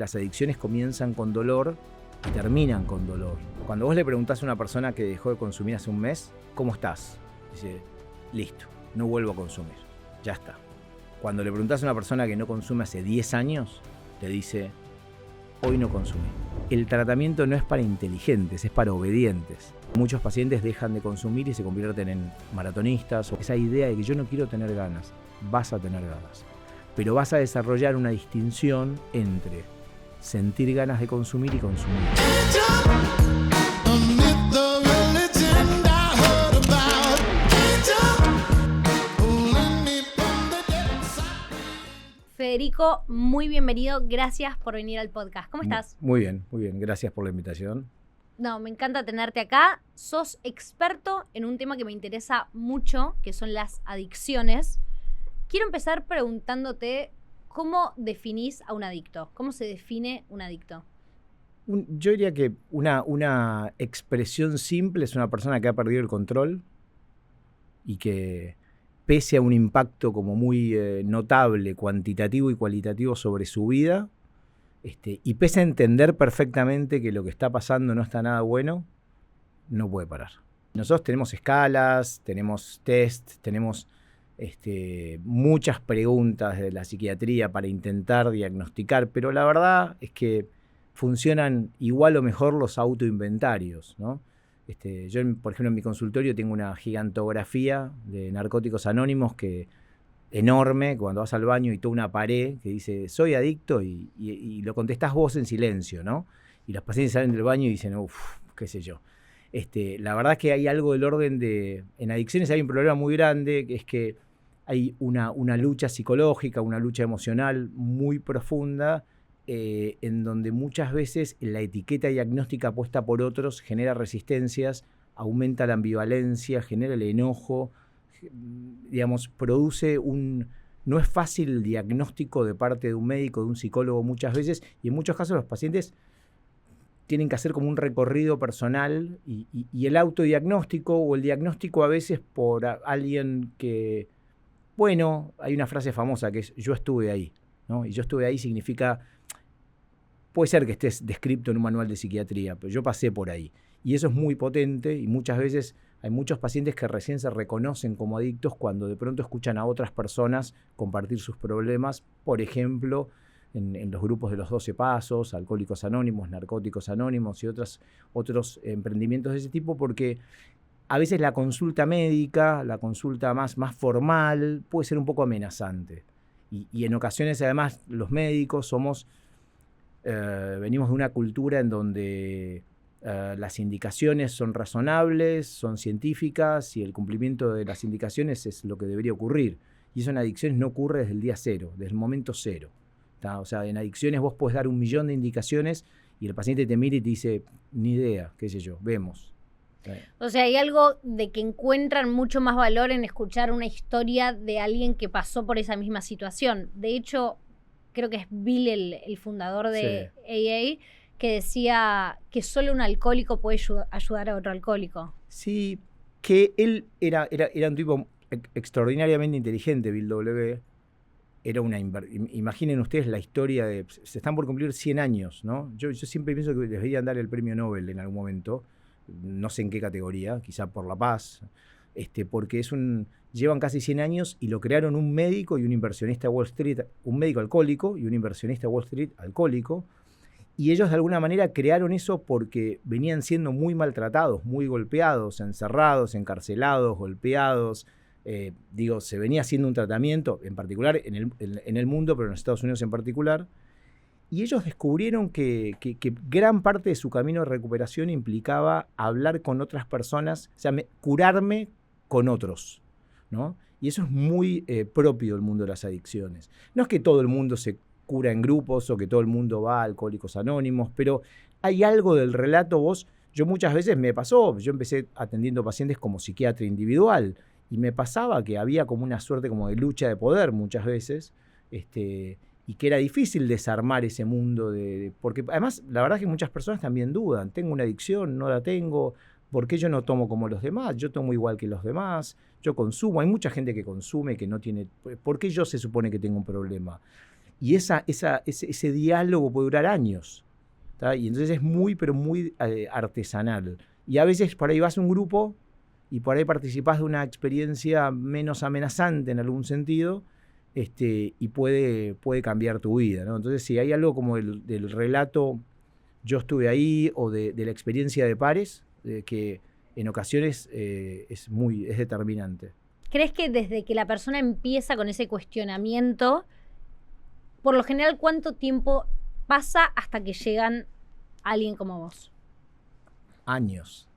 Las adicciones comienzan con dolor y terminan con dolor. Cuando vos le preguntás a una persona que dejó de consumir hace un mes, ¿cómo estás? Dice, listo, no vuelvo a consumir, ya está. Cuando le preguntás a una persona que no consume hace 10 años, te dice, hoy no consumí. El tratamiento no es para inteligentes, es para obedientes. Muchos pacientes dejan de consumir y se convierten en maratonistas. Esa idea de que yo no quiero tener ganas, vas a tener ganas. Pero vas a desarrollar una distinción entre sentir ganas de consumir y consumir. Federico, muy bienvenido. Gracias por venir al podcast. ¿Cómo estás? Muy bien. Gracias por la invitación. No, me encanta tenerte acá. Sos experto en un tema que me interesa mucho, que son las adicciones. Quiero empezar preguntándote, ¿cómo definís a un adicto? ¿Cómo se define un adicto? Yo diría que una expresión simple es una persona que ha perdido el control y que, pese a un impacto como muy notable, cuantitativo y cualitativo sobre su vida, y pese a entender perfectamente que lo que está pasando no está nada bueno, no puede parar. Nosotros tenemos escalas, tenemos test, tenemos muchas preguntas de la psiquiatría para intentar diagnosticar, pero la verdad es que funcionan igual o mejor los autoinventarios, ¿no? Yo, por ejemplo, en mi consultorio tengo una gigantografía de Narcóticos Anónimos enorme, cuando vas al baño y toda una pared que dice, soy adicto, y lo contestás vos en silencio, ¿no? Y los pacientes salen del baño y dicen, qué sé yo. La verdad es que hay algo del orden de... En adicciones hay un problema muy grande, que es que hay una lucha psicológica, una lucha emocional muy profunda, en donde muchas veces la etiqueta diagnóstica puesta por otros genera resistencias, aumenta la ambivalencia, genera el enojo, digamos, produce no es fácil el diagnóstico de parte de un médico, de un psicólogo muchas veces, y en muchos casos los pacientes tienen que hacer como un recorrido personal y el autodiagnóstico o el diagnóstico a veces por alguien que, bueno, hay una frase famosa que es yo estuve ahí, ¿no? Y yo estuve ahí significa, puede ser que estés descrito en un manual de psiquiatría, pero yo pasé por ahí. Y eso es muy potente y muchas veces hay muchos pacientes que recién se reconocen como adictos cuando de pronto escuchan a otras personas compartir sus problemas, por ejemplo, en los grupos de los 12 Pasos, Alcohólicos Anónimos, Narcóticos Anónimos y otros emprendimientos de ese tipo, porque a veces la consulta médica, la consulta más formal, puede ser un poco amenazante. Y en ocasiones, además, los médicos venimos de una cultura en donde las indicaciones son razonables, son científicas y el cumplimiento de las indicaciones es lo que debería ocurrir. Y eso en adicciones no ocurre desde el día cero, desde el momento cero. ¿Tá? O sea, en adicciones vos podés dar 1.000.000 de indicaciones y el paciente te mira y te dice, ni idea, qué sé yo, vemos. O sea, hay algo de que encuentran mucho más valor en escuchar una historia de alguien que pasó por esa misma situación. De hecho, creo que es Bill, el fundador de AA, que decía que solo un alcohólico puede ayudar a otro alcohólico. Sí, que él era un tipo extraordinariamente inteligente, Bill W. Imaginen ustedes la historia de... Se están por cumplir 100 años, ¿no? Yo siempre pienso que les deberían dar el premio Nobel en algún momento, no sé en qué categoría, quizá por la paz, porque llevan casi 100 años y lo crearon un médico y un inversionista de Wall Street, un médico alcohólico y un inversionista de Wall Street alcohólico, y ellos de alguna manera crearon eso porque venían siendo muy maltratados, muy golpeados, encerrados, encarcelados, golpeados. Se venía haciendo un tratamiento, en particular en el mundo, pero en los Estados Unidos en particular, y ellos descubrieron que gran parte de su camino de recuperación implicaba hablar con otras personas, o sea, curarme con otros, ¿no? Y eso es muy propio del mundo de las adicciones. No es que todo el mundo se cura en grupos o que todo el mundo va a Alcohólicos Anónimos, pero hay algo del relato. Yo muchas veces me pasó, yo empecé atendiendo pacientes como psiquiatra individual, y me pasaba que había como una suerte como de lucha de poder muchas veces, y que era difícil desarmar ese mundo, porque además la verdad es que muchas personas también dudan, ¿tengo una adicción? ¿No la tengo? ¿Por qué yo no tomo como los demás? Yo tomo igual que los demás, yo consumo, hay mucha gente que consume que no tiene, ¿por qué yo se supone que tengo un problema? Y ese diálogo puede durar años. ¿Tá? Y entonces es muy, pero muy artesanal. Y a veces por ahí vas a un grupo y por ahí participás de una experiencia menos amenazante en algún sentido, y puede cambiar tu vida, ¿no? Entonces, si hay algo como del relato, yo estuve ahí, o de la experiencia de pares, que en ocasiones es determinante. ¿Crees que desde que la persona empieza con ese cuestionamiento, por lo general, cuánto tiempo pasa hasta que llegan a alguien como vos? Años,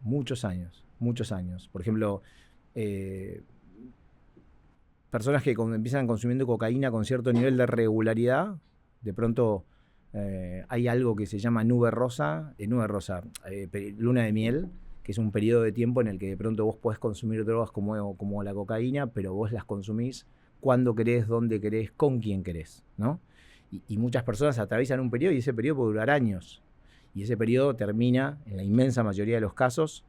muchos años. Por ejemplo, personas que empiezan consumiendo cocaína con cierto nivel de regularidad, de pronto hay algo que se llama luna de miel, que es un periodo de tiempo en el que de pronto vos podés consumir drogas como la cocaína, pero vos las consumís cuando querés, dónde querés, con quién querés, ¿no? Y muchas personas atraviesan un periodo y ese periodo puede durar años. Y ese periodo termina, en la inmensa mayoría de los casos,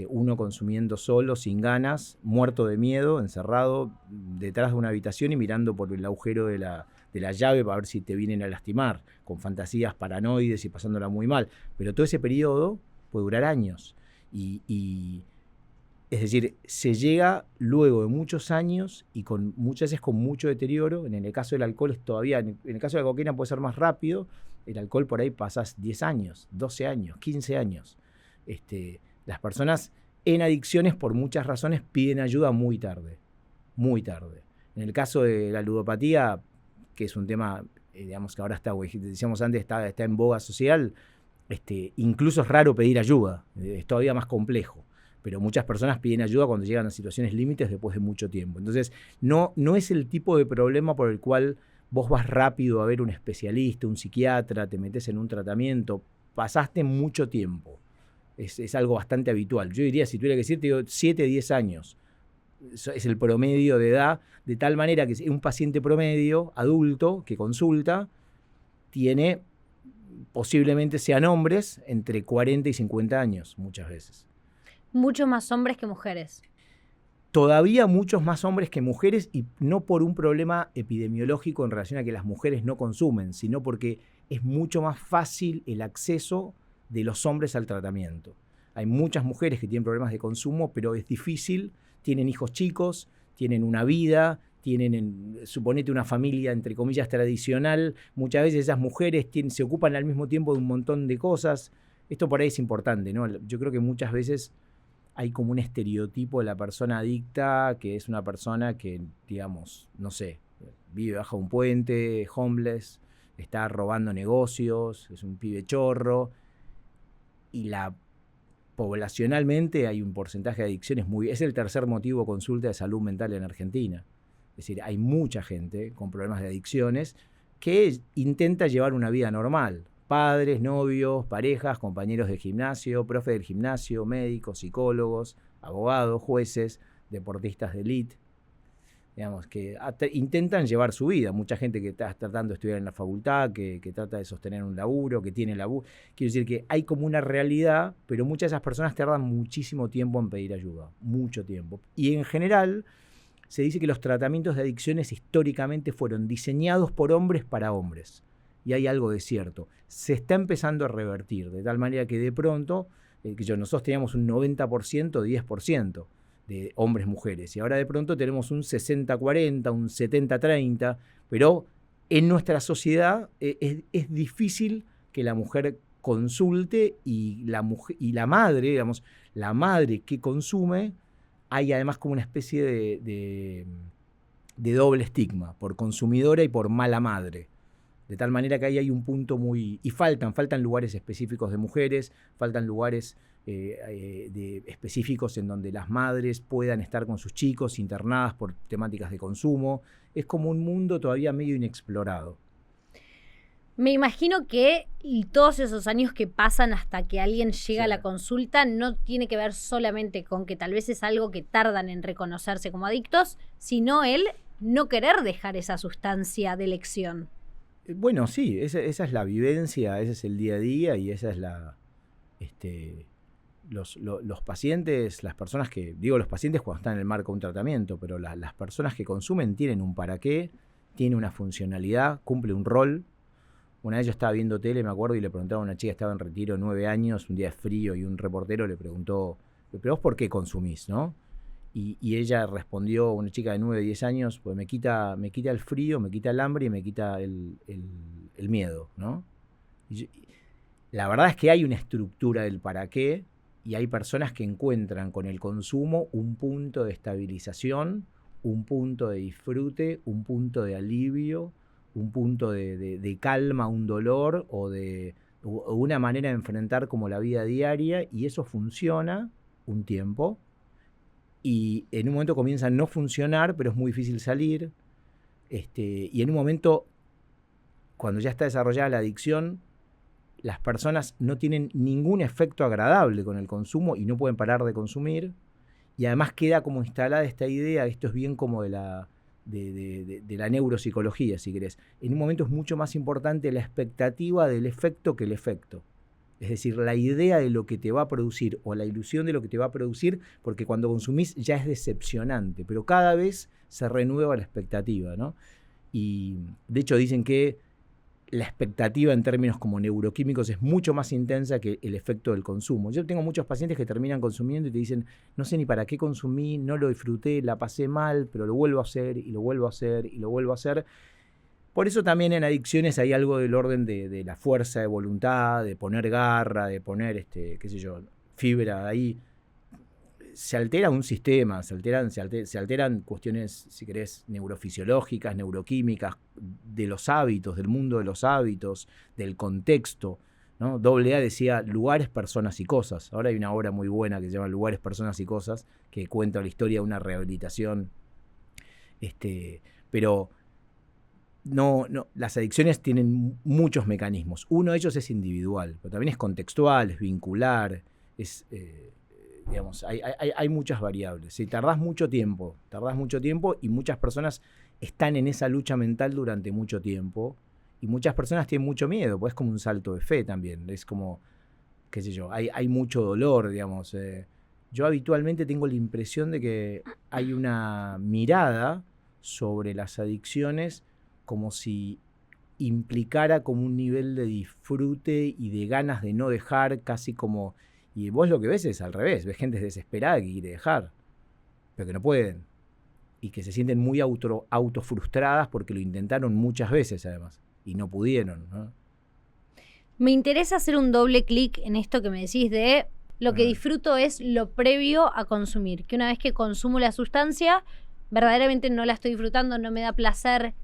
uno consumiendo solo, sin ganas, muerto de miedo, encerrado detrás de una habitación y mirando por el agujero de la llave para ver si te vienen a lastimar, con fantasías paranoides y pasándola muy mal. Pero todo ese periodo puede durar años. Es decir, se llega luego de muchos años y muchas veces con mucho deterioro. En el caso del alcohol en el caso de la cocaína puede ser más rápido. El alcohol por ahí pasás 10 años, 12 años, 15 años. Las personas en adicciones por muchas razones piden ayuda muy tarde, muy tarde. En el caso de la ludopatía, que es un tema, digamos que ahora decíamos antes, está en boga social, incluso es raro pedir ayuda, es todavía más complejo. Pero muchas personas piden ayuda cuando llegan a situaciones límites después de mucho tiempo. Entonces, no es el tipo de problema por el cual vos vas rápido a ver un especialista, un psiquiatra, te metes en un tratamiento, pasaste mucho tiempo. Es algo bastante habitual. Yo diría, si tuviera que decir, te digo 7, 10 años. Es el promedio de edad, de tal manera que un paciente promedio, adulto, que consulta, tiene, posiblemente sean hombres, entre 40 y 50 años, muchas veces. Mucho más hombres que mujeres. Todavía muchos más hombres que mujeres, y no por un problema epidemiológico en relación a que las mujeres no consumen, sino porque es mucho más fácil el acceso de los hombres al tratamiento. Hay muchas mujeres que tienen problemas de consumo, pero es difícil, tienen hijos chicos, tienen una vida, suponete una familia, entre comillas, tradicional. Muchas veces esas mujeres se ocupan al mismo tiempo de un montón de cosas. Esto por ahí es importante, ¿no? Yo creo que muchas veces hay como un estereotipo de la persona adicta, que es una persona que, digamos, no sé, vive bajo un puente, homeless, está robando negocios, es un pibe chorro. Y poblacionalmente hay un porcentaje de adicciones es el tercer motivo de consulta de salud mental en Argentina. Es decir, hay mucha gente con problemas de adicciones que intenta llevar una vida normal. Padres, novios, parejas, compañeros de gimnasio, profes del gimnasio, médicos, psicólogos, abogados, jueces, deportistas de élite. Digamos, que intentan llevar su vida. Mucha gente que está tratando de estudiar en la facultad, que trata de sostener un laburo, que tiene laburo. Quiero decir que hay como una realidad, pero muchas de esas personas tardan muchísimo tiempo en pedir ayuda. Mucho tiempo. Y en general, se dice que los tratamientos de adicciones históricamente fueron diseñados por hombres para hombres. Y hay algo de cierto. Se está empezando a revertir, de tal manera que de pronto, nosotros teníamos un 90%, 10%. De hombres-mujeres, y ahora de pronto tenemos un 60-40, un 70-30, pero en nuestra sociedad es difícil que la mujer consulte, y la madre, digamos, la madre que consume, hay además como una especie de doble estigma, por consumidora y por mala madre. De tal manera que ahí hay un punto y faltan lugares específicos de mujeres, faltan lugares específicos en donde las madres puedan estar con sus chicos internadas por temáticas de consumo. Es como un mundo todavía medio inexplorado. Me imagino que todos esos años que pasan hasta que alguien llega a la consulta no tiene que ver solamente con que tal vez es algo que tardan en reconocerse como adictos, sino el no querer dejar esa sustancia de elección. Bueno, sí, esa es la vivencia, ese es el día a día, y esa es los pacientes, las personas que, digo los pacientes cuando están en el marco de un tratamiento, pero las personas que consumen tienen un para qué, tiene una funcionalidad, cumple un rol. Una vez yo estaba viendo tele, me acuerdo, y le preguntaba a una chica que estaba en retiro 9 años, un día de frío, y un reportero le preguntó, ¿pero vos por qué consumís, no? Y ella respondió, una chica de 9, 10 años, pues me quita el frío, me quita el hambre y me quita el miedo, ¿no? La verdad es que hay una estructura del para qué, y hay personas que encuentran con el consumo un punto de estabilización, un punto de disfrute, un punto de alivio, un punto de calma, un dolor o una manera de enfrentar como la vida diaria, y eso funciona un tiempo y en un momento comienza a no funcionar, pero es muy difícil salir, y en un momento, cuando ya está desarrollada la adicción, las personas no tienen ningún efecto agradable con el consumo y no pueden parar de consumir, y además queda como instalada esta idea, esto es bien como de la neuropsicología, si querés. En un momento es mucho más importante la expectativa del efecto que el efecto. Es decir, la idea de lo que te va a producir o la ilusión de lo que te va a producir, porque cuando consumís ya es decepcionante, pero cada vez se renueva la expectativa, ¿no? Y de hecho dicen que la expectativa en términos como neuroquímicos es mucho más intensa que el efecto del consumo. Yo tengo muchos pacientes que terminan consumiendo y te dicen, no sé ni para qué consumí, no lo disfruté, la pasé mal, pero lo vuelvo a hacer y lo vuelvo a hacer y lo vuelvo a hacer. Por eso también en adicciones hay algo del orden de la fuerza de voluntad, de poner garra, de poner, qué sé yo, fibra ahí. Se altera un sistema, se alteran cuestiones, si querés, neurofisiológicas, neuroquímicas, de los hábitos, del mundo de los hábitos, del contexto, ¿no? AA decía lugares, personas y cosas. Ahora hay una obra muy buena que se llama Lugares, personas y cosas, que cuenta la historia de una rehabilitación. Pero no, las adicciones tienen muchos mecanismos. Uno de ellos es individual, pero también es contextual, es vincular, digamos, hay muchas variables. Si tardás mucho tiempo y muchas personas están en esa lucha mental durante mucho tiempo y muchas personas tienen mucho miedo, pues es como un salto de fe también, es como, qué sé yo, hay mucho dolor, digamos. Yo habitualmente tengo la impresión de que hay una mirada sobre las adicciones como si implicara como un nivel de disfrute y de ganas de no dejar, casi como... Y vos lo que ves es al revés, ves gente desesperada que quiere dejar, pero que no pueden, y que se sienten muy autofrustradas porque lo intentaron muchas veces además, y no pudieron, ¿no? Me interesa hacer un doble clic en esto que me decís de lo que disfruto es lo previo a consumir, que una vez que consumo la sustancia, verdaderamente no la estoy disfrutando, no me da placer.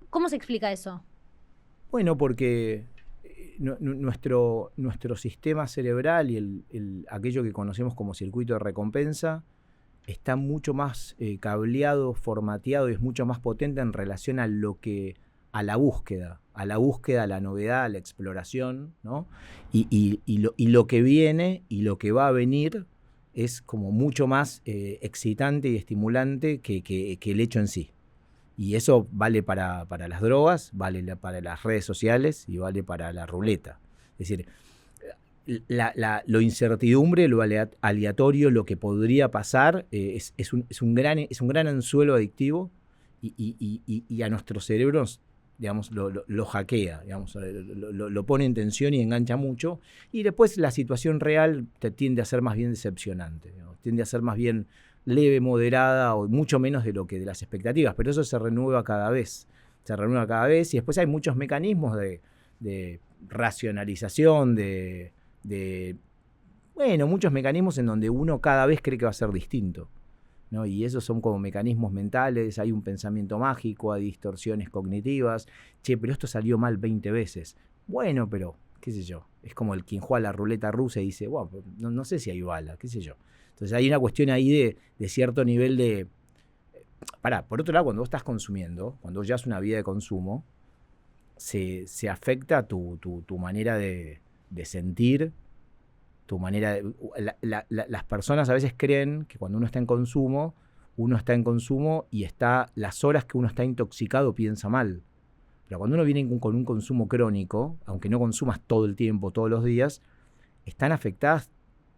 ¿Cómo se explica eso? Bueno, porque nuestro sistema cerebral y aquello que conocemos como circuito de recompensa está mucho más cableado, formateado y es mucho más potente en relación a la búsqueda, a la novedad, a la exploración, ¿no? Y lo que viene y lo que va a venir es como mucho más excitante y estimulante que el hecho en sí. Y eso vale para las drogas, vale para las redes sociales y vale para la ruleta. Es decir, lo incertidumbre, lo aleatorio, lo que podría pasar, es un gran anzuelo adictivo y a nuestros cerebros, digamos, lo hackea, digamos, lo pone en tensión y engancha mucho. Y después la situación real te tiende a ser más bien decepcionante, digamos, tiende a ser más bien leve, moderada o mucho menos de las expectativas, pero eso se renueva cada vez, y después hay muchos mecanismos de racionalización, muchos mecanismos en donde uno cada vez cree que va a ser distinto, ¿no? Y esos son como mecanismos mentales, hay un pensamiento mágico, hay distorsiones cognitivas, pero esto salió mal 20 veces, bueno, pero qué sé yo, es como el quien juega la ruleta rusa y dice, wow, no sé si hay bala, qué sé yo. Entonces hay una cuestión ahí de cierto nivel de... por otro lado, cuando vos estás consumiendo, cuando vos llevas una vida de consumo, se afecta tu manera de sentir, tu manera de... las personas a veces creen que cuando uno está en consumo y las horas que uno está intoxicado piensa mal. Pero cuando uno viene con un consumo crónico, aunque no consumas todo el tiempo, todos los días, están afectadas,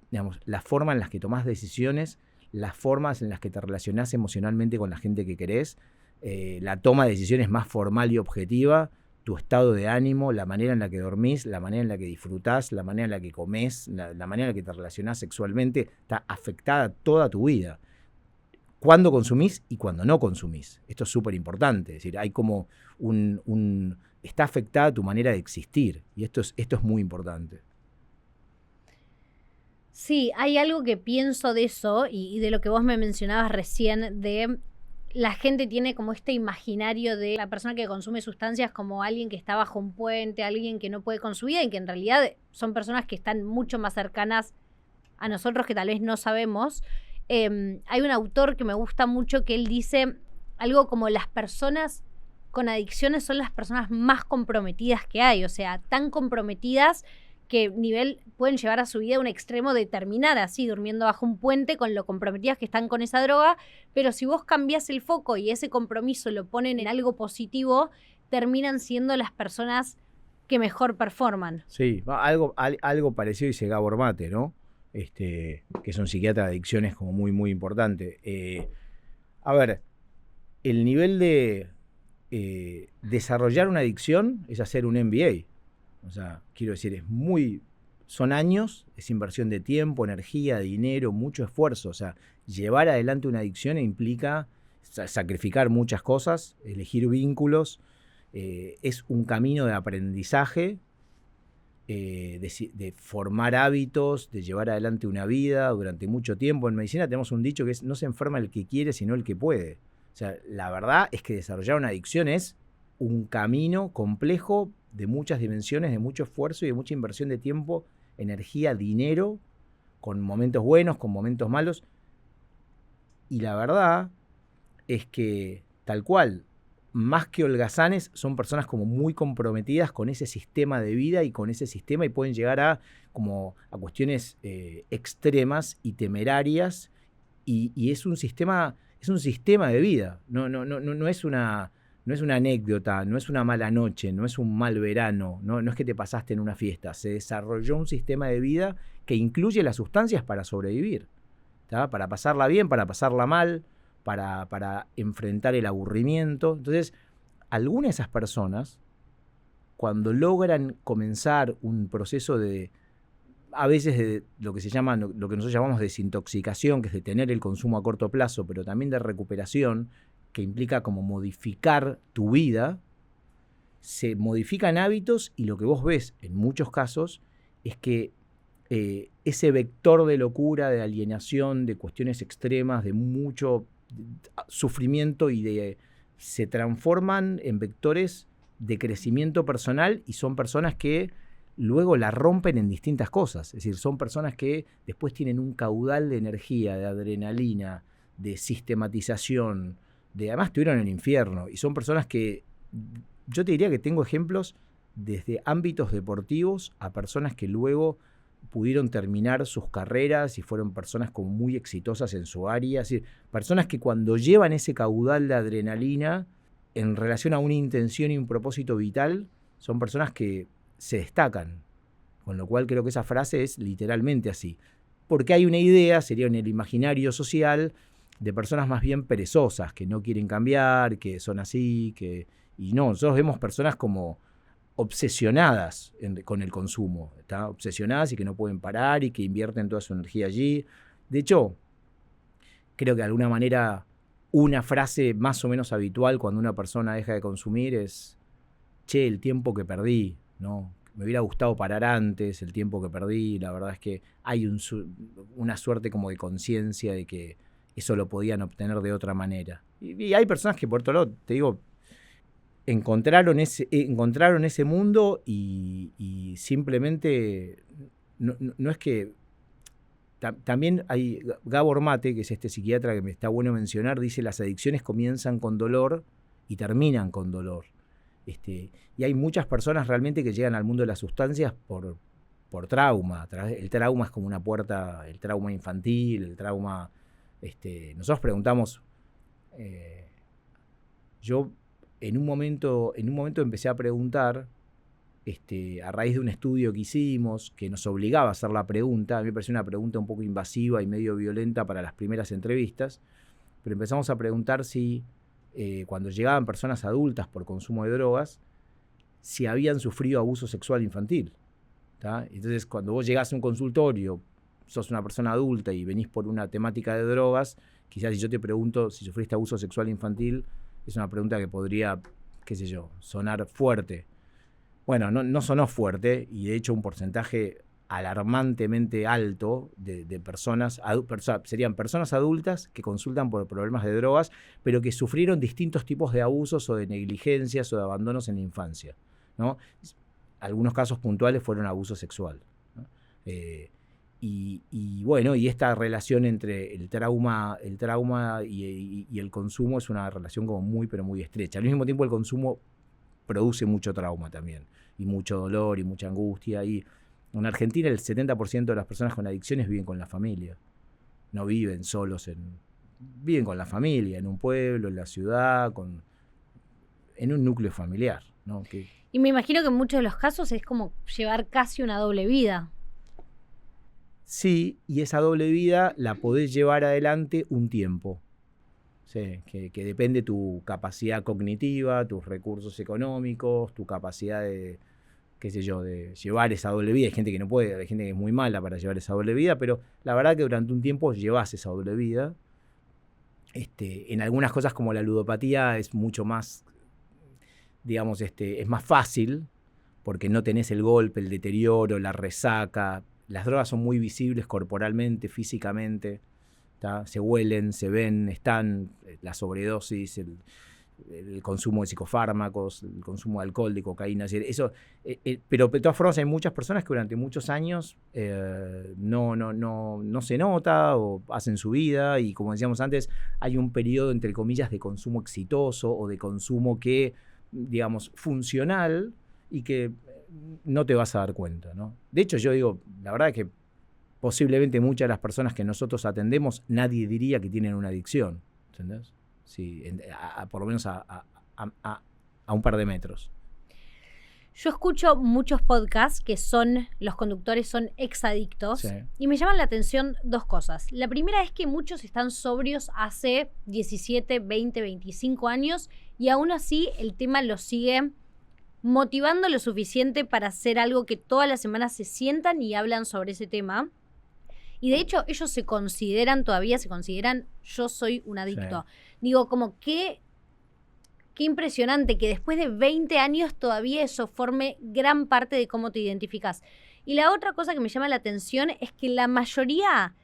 digamos, la forma en las que tomás decisiones, las formas en las que te relacionás emocionalmente con la gente que querés, la toma de decisiones más formal y objetiva, tu estado de ánimo, la manera en la que dormís, la manera en la que disfrutás, la manera en la que comés, la manera en la que te relacionás sexualmente, está afectada toda tu vida. Cuándo consumís y cuándo no consumís. Esto es súper importante. Es decir, hay como está afectada tu manera de existir. Y esto es muy importante. Sí, hay algo que pienso de eso y de lo que vos me mencionabas recién, de la gente tiene como este imaginario de la persona que consume sustancias como alguien que está bajo un puente, alguien que no puede con su vida, y que en realidad son personas que están mucho más cercanas a nosotros que tal vez no sabemos. Hay un autor que me gusta mucho que él dice algo como: las personas con adicciones son las personas más comprometidas que hay, o sea, tan comprometidas que pueden llevar a su vida a un extremo de terminar así, durmiendo bajo un puente, con lo comprometidas que están con esa droga. Pero si vos cambiás el foco y ese compromiso lo ponen en algo positivo, terminan siendo las personas que mejor performan. Sí, algo parecido dice Gabor Mate, ¿no? Que es un psiquiatra de adicciones como muy, muy importante. A ver, el nivel de desarrollar una adicción es hacer un MBA. O sea, quiero decir, son años, es inversión de tiempo, energía, dinero, mucho esfuerzo. O sea, llevar adelante una adicción implica sacrificar muchas cosas, elegir vínculos. Es un camino de aprendizaje, de formar hábitos, de llevar adelante una vida durante mucho tiempo. En medicina tenemos un dicho que es: no se enferma el que quiere, sino el que puede. O sea, la verdad es que desarrollar una adicción es un camino complejo, de muchas dimensiones, de mucho esfuerzo y de mucha inversión de tiempo, energía, dinero, con momentos buenos, con momentos malos. Y la verdad es que, tal cual, más que holgazanes, son personas como muy comprometidas con ese sistema de vida y con ese sistema, y pueden llegar a cuestiones extremas y temerarias, y es un sistema de vida. No es una anécdota, no es una mala noche, no es un mal verano, no es que te pasaste en una fiesta. Se desarrolló un sistema de vida que incluye las sustancias para sobrevivir, ¿tá? Para pasarla bien, para pasarla mal, para enfrentar el aburrimiento. Entonces, algunas de esas personas, cuando logran comenzar un proceso a veces de lo que nosotros llamamos desintoxicación, que es detener el consumo a corto plazo, pero también de recuperación, que implica como modificar tu vida, se modifican hábitos, y lo que vos ves en muchos casos es que ese vector de locura, de alienación, de cuestiones extremas, de mucho sufrimiento, se transforman en vectores de crecimiento personal, y son personas que luego la rompen en distintas cosas. Es decir, son personas que después tienen un caudal de energía, de adrenalina, de sistematización, además estuvieron en el infierno, y son personas que yo te diría que tengo ejemplos desde ámbitos deportivos a personas que luego pudieron terminar sus carreras y fueron personas como muy exitosas en su área. Es decir, personas que cuando llevan ese caudal de adrenalina en relación a una intención y un propósito vital, son personas que se destacan. Con lo cual creo que esa frase es literalmente así. Porque hay una idea, sería en el imaginario social, de personas más bien perezosas, que no quieren cambiar, que son así, y no, nosotros vemos personas como obsesionadas con el consumo, ¿tá? Obsesionadas y que no pueden parar y que invierten toda su energía allí. De hecho, creo que de alguna manera una frase más o menos habitual cuando una persona deja de consumir es: che, el tiempo que perdí, ¿no? Me hubiera gustado parar antes, el tiempo que perdí. La verdad es que hay una suerte como de conciencia de que eso lo podían obtener de otra manera. Y hay personas que, por otro lado, te digo, encontraron ese mundo y simplemente no es que... También hay Gabor Mate, que es este psiquiatra que me está bueno mencionar, dice: las adicciones comienzan con dolor y terminan con dolor. Y hay muchas personas realmente que llegan al mundo de las sustancias por trauma. El trauma es como una puerta, el trauma infantil, el trauma... nosotros preguntamos, yo en un momento empecé a preguntar, a raíz de un estudio que hicimos, que nos obligaba a hacer la pregunta. A mí me pareció una pregunta un poco invasiva y medio violenta para las primeras entrevistas, pero empezamos a preguntar si cuando llegaban personas adultas por consumo de drogas, si habían sufrido abuso sexual infantil. ¿Tá? Entonces, cuando vos llegás a un consultorio, sos una persona adulta y venís por una temática de drogas, quizás si yo te pregunto si sufriste abuso sexual infantil, es una pregunta que podría, qué sé yo, sonar fuerte. Bueno, no sonó fuerte, y de hecho un porcentaje alarmantemente alto de personas, serían personas adultas que consultan por problemas de drogas, pero que sufrieron distintos tipos de abusos o de negligencias o de abandonos en la infancia, ¿no? Algunos casos puntuales fueron abuso sexual, ¿no? Y bueno, y esta relación entre el trauma y el consumo es una relación como muy, pero muy estrecha. Al mismo tiempo, el consumo produce mucho trauma también, y mucho dolor y mucha angustia. Y en Argentina el 70% de las personas con adicciones viven con la familia. No viven solos, viven con la familia, en un pueblo, en la ciudad, en un núcleo familiar, ¿no? Y me imagino que en muchos de los casos es como llevar casi una doble vida. Sí, y esa doble vida la podés llevar adelante un tiempo. Sí, que depende tu capacidad cognitiva, tus recursos económicos, tu capacidad de, qué sé yo, de llevar esa doble vida. Hay gente que no puede, hay gente que es muy mala para llevar esa doble vida, pero la verdad que durante un tiempo llevas esa doble vida. En algunas cosas como la ludopatía es mucho más, digamos, es más fácil, porque no tenés el golpe, el deterioro, la resaca. Las drogas son muy visibles corporalmente, físicamente, ¿tá? Se huelen, se ven, están la sobredosis, el consumo de psicofármacos, el consumo de alcohol, de cocaína, eso, pero de todas formas hay muchas personas que durante muchos años no se nota o hacen su vida, y como decíamos antes, hay un periodo, entre comillas, de consumo exitoso o de consumo que, digamos, funcional, y que no te vas a dar cuenta, ¿no? De hecho, yo digo, la verdad es que posiblemente muchas de las personas que nosotros atendemos, nadie diría que tienen una adicción, ¿entendés? Sí, por lo menos a un par de metros. Yo escucho muchos podcasts que los conductores son exadictos, sí, y me llaman la atención dos cosas. La primera es que muchos están sobrios hace 17, 20, 25 años, y aún así el tema los sigue motivando lo suficiente para hacer algo que todas las semanas se sientan y hablan sobre ese tema. Y de hecho ellos se consideran, yo soy un adicto. Sí. Digo, como qué impresionante que después de 20 años todavía eso forme gran parte de cómo te identificas. Y la otra cosa que me llama la atención es que la mayoría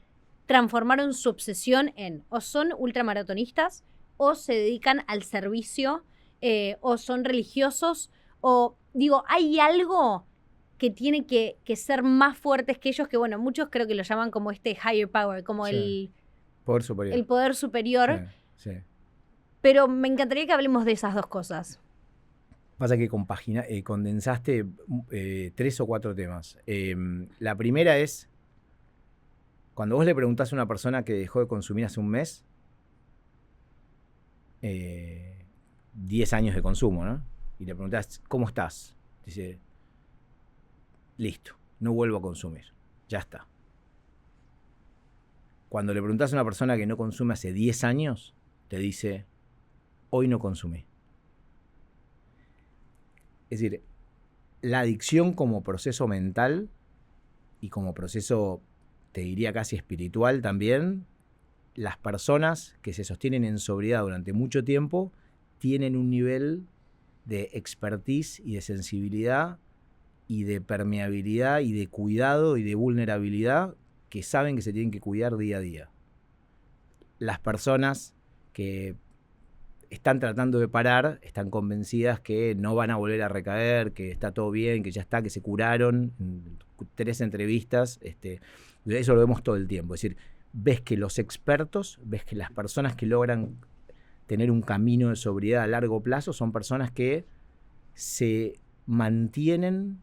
transformaron su obsesión en o son ultramaratonistas, o se dedican al servicio, o son religiosos, o digo, hay algo que tiene que ser más fuertes que ellos, que bueno, muchos creo que lo llaman como higher power, como sí, el poder superior. Sí, sí. Pero me encantaría que hablemos de esas dos cosas. Pasa que condensaste 3 o 4 temas. La primera es, cuando vos le preguntás a una persona que dejó de consumir hace un mes, 10 años de consumo, ¿no? Y le preguntás, ¿cómo estás? Dice, listo, no vuelvo a consumir, ya está. Cuando le preguntás a una persona que no consume hace 10 años, te dice, hoy no consumí. Es decir, la adicción como proceso mental y como proceso, te diría casi espiritual también, las personas que se sostienen en sobriedad durante mucho tiempo tienen un nivel de expertise y de sensibilidad y de permeabilidad y de cuidado y de vulnerabilidad que saben que se tienen que cuidar día a día. Las personas que están tratando de parar están convencidas que no van a volver a recaer, que está todo bien, que ya está, que se curaron. 3 entrevistas, eso lo vemos todo el tiempo. Es decir, ves que los expertos, ves que las personas que logran tener un camino de sobriedad a largo plazo son personas que se mantienen,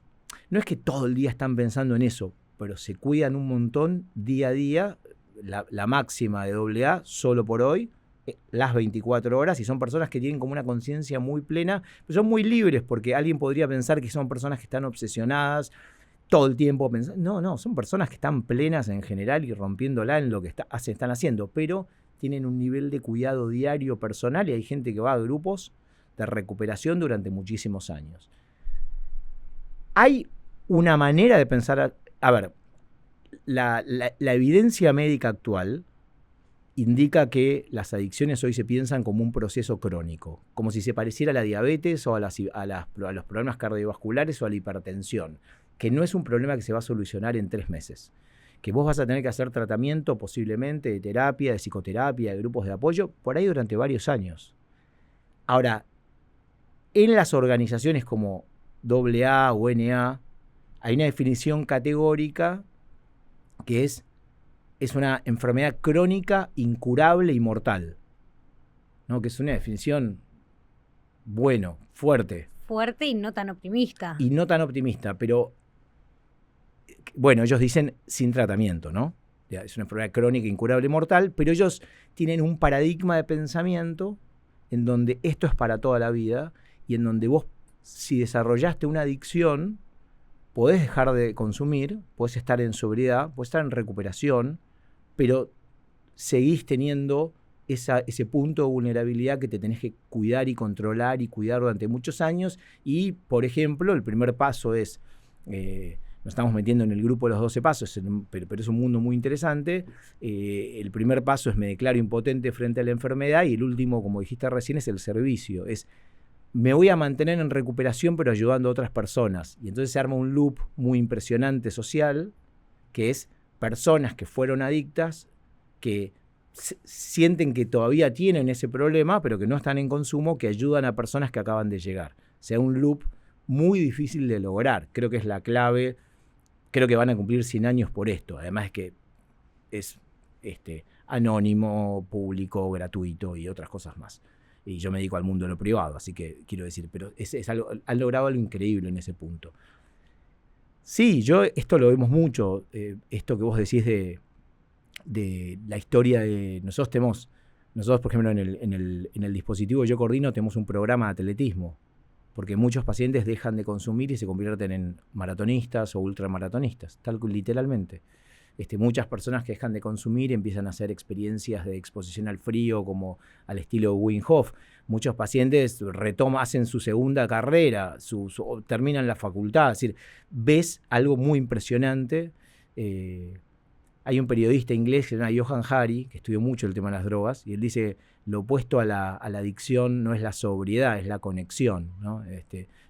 no es que todo el día están pensando en eso, pero se cuidan un montón día a día, la máxima de AA, solo por hoy, las 24 horas, y son personas que tienen como una conciencia muy plena, pero son muy libres, porque alguien podría pensar que son personas que están obsesionadas todo el tiempo pensando. No, son personas que están plenas en general y rompiéndola en lo que están haciendo, pero tienen un nivel de cuidado diario personal y hay gente que va a grupos de recuperación durante muchísimos años. Hay una manera de pensar, a ver, la evidencia médica actual indica que las adicciones hoy se piensan como un proceso crónico, como si se pareciera a la diabetes o a los problemas cardiovasculares o a la hipertensión, que no es un problema que se va a solucionar en 3 meses, que vos vas a tener que hacer tratamiento posiblemente de terapia, de psicoterapia, de grupos de apoyo, por ahí durante varios años. Ahora, en las organizaciones como AA o NA, hay una definición categórica que es una enfermedad crónica, incurable y mortal, ¿no? Que es una definición, fuerte. Fuerte y no tan optimista. Y no tan optimista, pero, bueno, ellos dicen sin tratamiento, ¿no? Es una enfermedad crónica, incurable y mortal, pero ellos tienen un paradigma de pensamiento en donde esto es para toda la vida y en donde vos, si desarrollaste una adicción, podés dejar de consumir, podés estar en sobriedad, podés estar en recuperación, pero seguís teniendo ese punto de vulnerabilidad que te tenés que cuidar y controlar y cuidar durante muchos años. Y, por ejemplo, el primer paso es, nos estamos metiendo en el grupo de los 12 pasos, pero es un mundo muy interesante. El primer paso es me declaro impotente frente a la enfermedad y el último, como dijiste recién, es el servicio. Es me voy a mantener en recuperación pero ayudando a otras personas. Y entonces se arma un loop muy impresionante social, que es personas que fueron adictas, que sienten que todavía tienen ese problema, pero que no están en consumo, que ayudan a personas que acaban de llegar. O sea, un loop muy difícil de lograr. Creo que es la clave. Creo que van a cumplir 100 años por esto. Además es que es anónimo, público, gratuito y otras cosas más. Y yo me dedico al mundo de lo privado, así que quiero decir, pero han logrado algo increíble en ese punto. Sí, esto lo vemos mucho, esto que vos decís de la historia de... Nosotros, por ejemplo, en el dispositivo yo coordino, tenemos un programa de atletismo, porque muchos pacientes dejan de consumir y se convierten en maratonistas o ultramaratonistas, literalmente. Muchas personas que dejan de consumir empiezan a hacer experiencias de exposición al frío como al estilo Wim Hof. Muchos pacientes hacen su segunda carrera, terminan la facultad. Es decir, ves algo muy impresionante. Hay un periodista inglés que se llama Johann Hari, que estudió mucho el tema de las drogas, y él dice, lo opuesto a la adicción no es la sobriedad, es la conexión, ¿no? Es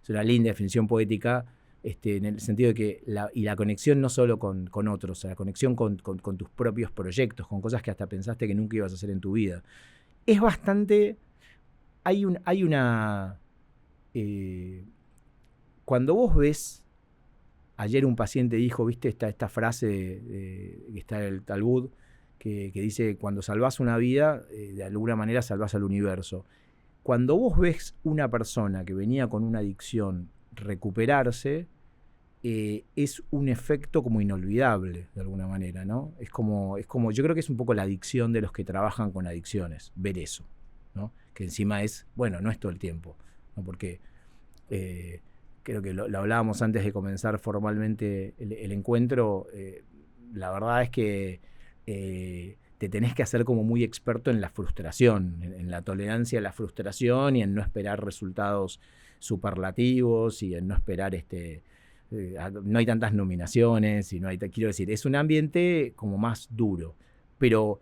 una linda definición poética, en el sentido de que la conexión no solo con otros, la conexión con tus propios proyectos, con cosas que hasta pensaste que nunca ibas a hacer en tu vida. Es bastante... cuando vos ves... Ayer un paciente dijo, viste, esta frase que está en el Talmud, que dice, cuando salvás una vida, de alguna manera salvás al universo. Cuando vos ves una persona que venía con una adicción recuperarse, es un efecto como inolvidable, de alguna manera, ¿no? Es como, yo creo que es un poco la adicción de los que trabajan con adicciones, ver eso, ¿no? Que encima es, no es todo el tiempo, ¿no? Porque creo que lo hablábamos antes de comenzar formalmente el encuentro, la verdad es que te tenés que hacer como muy experto en la frustración, en la tolerancia a la frustración y en no esperar resultados superlativos y en no esperar no hay tantas nominaciones y quiero decir, es un ambiente como más duro, pero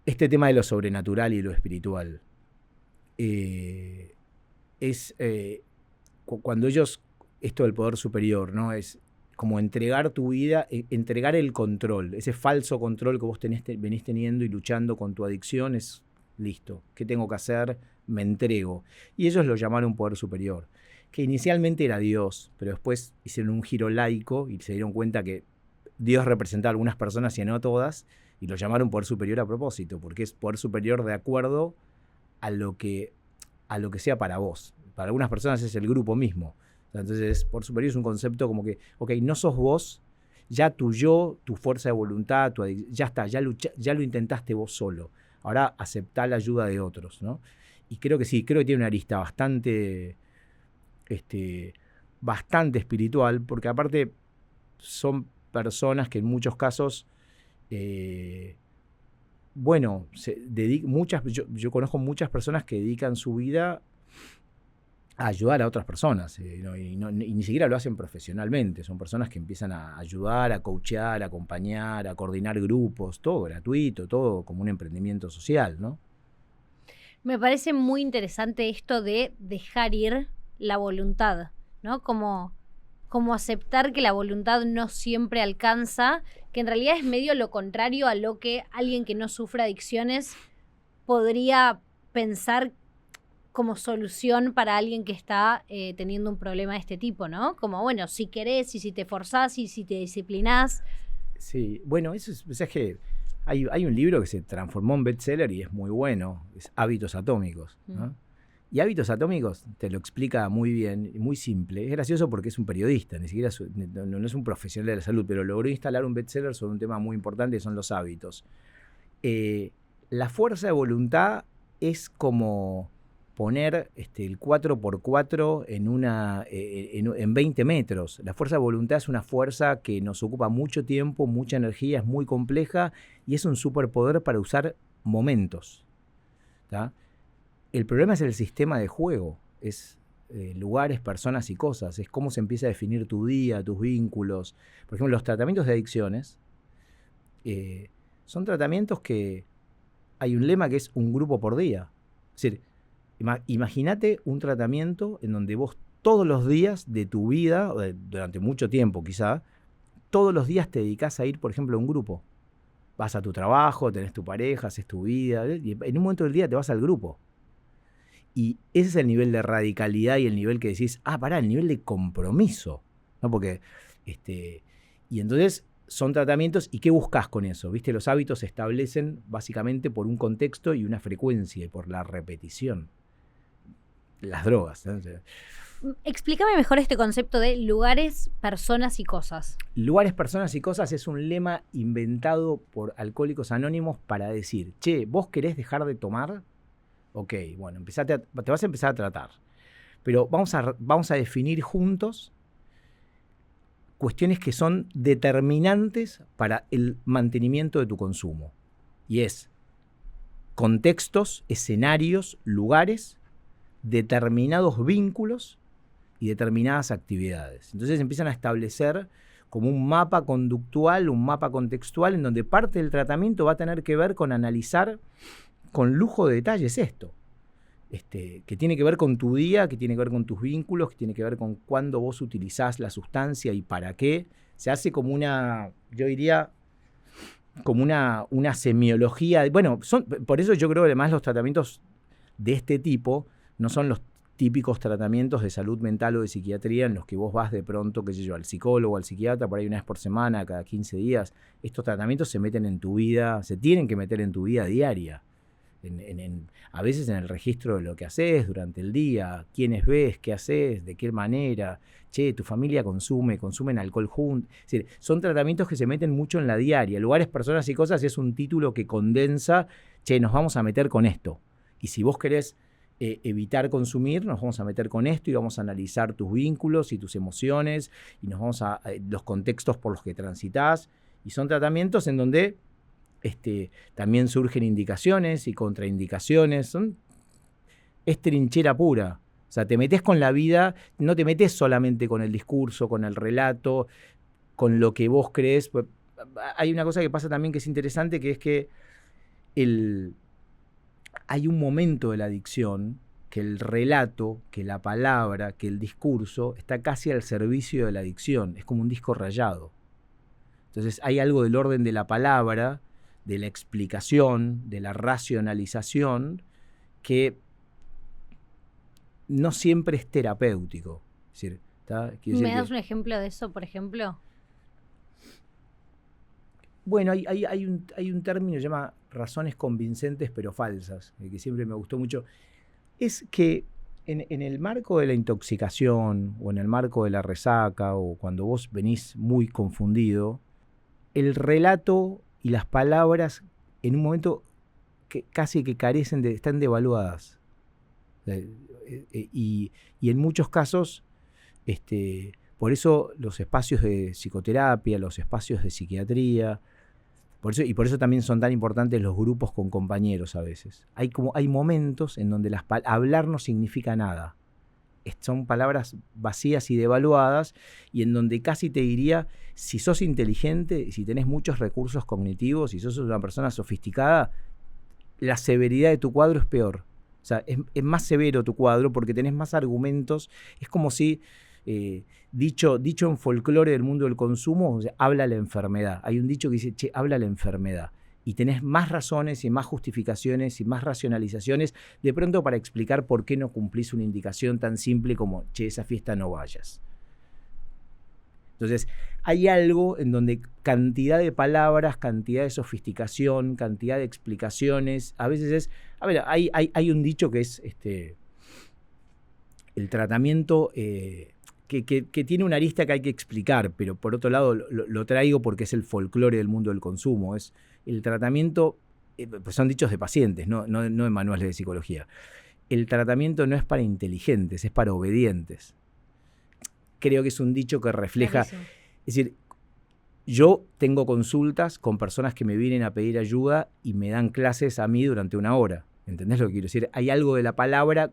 este tema de lo sobrenatural y lo espiritual cuando ellos, esto del poder superior, ¿no? Es como entregar tu vida, entregar el control, ese falso control que vos venís teniendo y luchando con tu adicción, es listo, ¿qué tengo que hacer? Me entrego. Y ellos lo llamaron poder superior, que inicialmente era Dios, pero después hicieron un giro laico y se dieron cuenta que Dios representaba a algunas personas y no a todas, y lo llamaron poder superior a propósito, porque es poder superior de acuerdo a lo que sea para vos. Para algunas personas es el grupo mismo. Entonces, poder superior es un concepto como que, ok, no sos vos, ya tu yo, tu fuerza de voluntad, ya está, ya lo intentaste vos solo. Ahora aceptá la ayuda de otros, ¿no? Y creo que sí, creo que tiene una arista bastante espiritual, porque aparte son personas que en muchos casos bueno, yo conozco muchas personas que dedican su vida a ayudar a otras personas, y ni siquiera lo hacen profesionalmente. Son personas que empiezan a ayudar, a coachear, a acompañar, a coordinar grupos, todo gratuito, todo como un emprendimiento social, ¿no? Me parece muy interesante esto de dejar ir la voluntad, ¿no? Como aceptar que la voluntad no siempre alcanza, que en realidad es medio lo contrario a lo que alguien que no sufre adicciones podría pensar como solución para alguien que está teniendo un problema de este tipo, ¿no? Como, bueno, si querés y si te forzás y si te disciplinás. Sí, bueno, eso es, o sea, es que hay un libro que se transformó en bestseller y es muy bueno, es Hábitos Atómicos, ¿no? Y Hábitos Atómicos te lo explica muy bien, muy simple. Es gracioso porque es un periodista, ni siquiera no es un profesional de la salud, pero logró instalar un bestseller sobre un tema muy importante que son los hábitos. La fuerza de voluntad es como poner el 4x4 en 20 metros. La fuerza de voluntad es una fuerza que nos ocupa mucho tiempo, mucha energía, es muy compleja y es un superpoder para usar momentos, ¿tá? El problema es el sistema de juego, es lugares, personas y cosas, es cómo se empieza a definir tu día, tus vínculos. Por ejemplo, los tratamientos de adicciones son tratamientos que hay un lema que es un grupo por día. Es decir, imagínate un tratamiento en donde vos todos los días de tu vida, durante mucho tiempo quizá, todos los días te dedicás a ir, por ejemplo, a un grupo. Vas a tu trabajo, tenés tu pareja, haces tu vida, y en un momento del día te vas al grupo. Y ese es el nivel de radicalidad y el nivel que decís, el nivel de compromiso, ¿no? Porque, y entonces son tratamientos, ¿y qué buscas con eso? ¿Viste? Los hábitos se establecen básicamente por un contexto y una frecuencia, y por la repetición. Las drogas, ¿no? Explícame mejor este concepto de lugares, personas y cosas. Lugares, personas y cosas es un lema inventado por Alcohólicos Anónimos para decir, che, ¿vos querés dejar de tomar? Ok, bueno, te vas a empezar a tratar. Pero vamos a definir juntos cuestiones que son determinantes para el mantenimiento de tu consumo. Y es contextos, escenarios, lugares, determinados vínculos y determinadas actividades. Entonces empiezan a establecer como un mapa conductual, un mapa contextual, en donde parte del tratamiento va a tener que ver con analizar con lujo de detalles esto, que tiene que ver con tu día, que tiene que ver con tus vínculos, que tiene que ver con cuándo vos utilizás la sustancia y para qué. Se hace como yo diría, como una semiología. Bueno, por eso yo creo que además los tratamientos de este tipo no son los típicos tratamientos de salud mental o de psiquiatría en los que vos vas de pronto, qué sé yo, al psicólogo, al psiquiatra, por ahí una vez por semana, cada 15 días. Estos tratamientos se meten en tu vida, se tienen que meter en tu vida diaria. A veces en el registro de lo que haces durante el día, quiénes ves, qué haces, de qué manera, che, tu familia consumen alcohol juntos. Es decir, son tratamientos que se meten mucho en la diaria. Lugares, personas y cosas es un título que condensa, che, nos vamos a meter con esto. Y si vos querés evitar consumir, nos vamos a meter con esto y vamos a analizar tus vínculos y tus emociones y nos vamos a los contextos por los que transitas. Y son tratamientos en donde también surgen indicaciones y contraindicaciones. Es trinchera pura. O sea, te metes con la vida, no te metes solamente con el discurso, con el relato, con lo que vos crees. Hay una cosa que pasa también que es interesante, que es que hay un momento de la adicción que el relato, que la palabra, que el discurso está casi al servicio de la adicción. Es como un disco rayado. Entonces hay algo del orden de la palabra, de la explicación, de la racionalización, que no siempre es terapéutico. Es decir, ¿me das un ejemplo de eso, por ejemplo? Bueno, hay un término que se llama razones convincentes pero falsas, que siempre me gustó mucho. Es que en el marco de la intoxicación o en el marco de la resaca o cuando vos venís muy confundido, el relato y las palabras en un momento que casi que carecen están devaluadas. Y en muchos casos, por eso los espacios de psicoterapia, los espacios de psiquiatría, Por eso también son tan importantes los grupos con compañeros a veces. Hay momentos en donde hablar no significa nada. Son palabras vacías y devaluadas, y en donde casi te diría, si sos inteligente, si tenés muchos recursos cognitivos, si sos una persona sofisticada, la severidad de tu cuadro es peor. O sea, es más severo tu cuadro porque tenés más argumentos. Es como si, dicho en folclore del mundo del consumo, o sea, habla la enfermedad. Hay un dicho que dice, che, habla la enfermedad. Y tenés más razones y más justificaciones y más racionalizaciones de pronto para explicar por qué no cumplís una indicación tan simple como, che, esa fiesta no vayas. Entonces, hay algo en donde cantidad de palabras, cantidad de sofisticación, cantidad de explicaciones, a veces es... A ver, hay un dicho que es el tratamiento... Que tiene una arista que hay que explicar, pero por otro lado lo traigo porque es el folclore del mundo del consumo. Es el tratamiento, pues son dichos de pacientes, no de manuales de psicología. El tratamiento no es para inteligentes, es para obedientes. Creo que es un dicho que refleja... Clarísimo. Es decir, yo tengo consultas con personas que me vienen a pedir ayuda y me dan clases a mí durante 1 hora. ¿Entendés lo que quiero decir? Hay algo de la palabra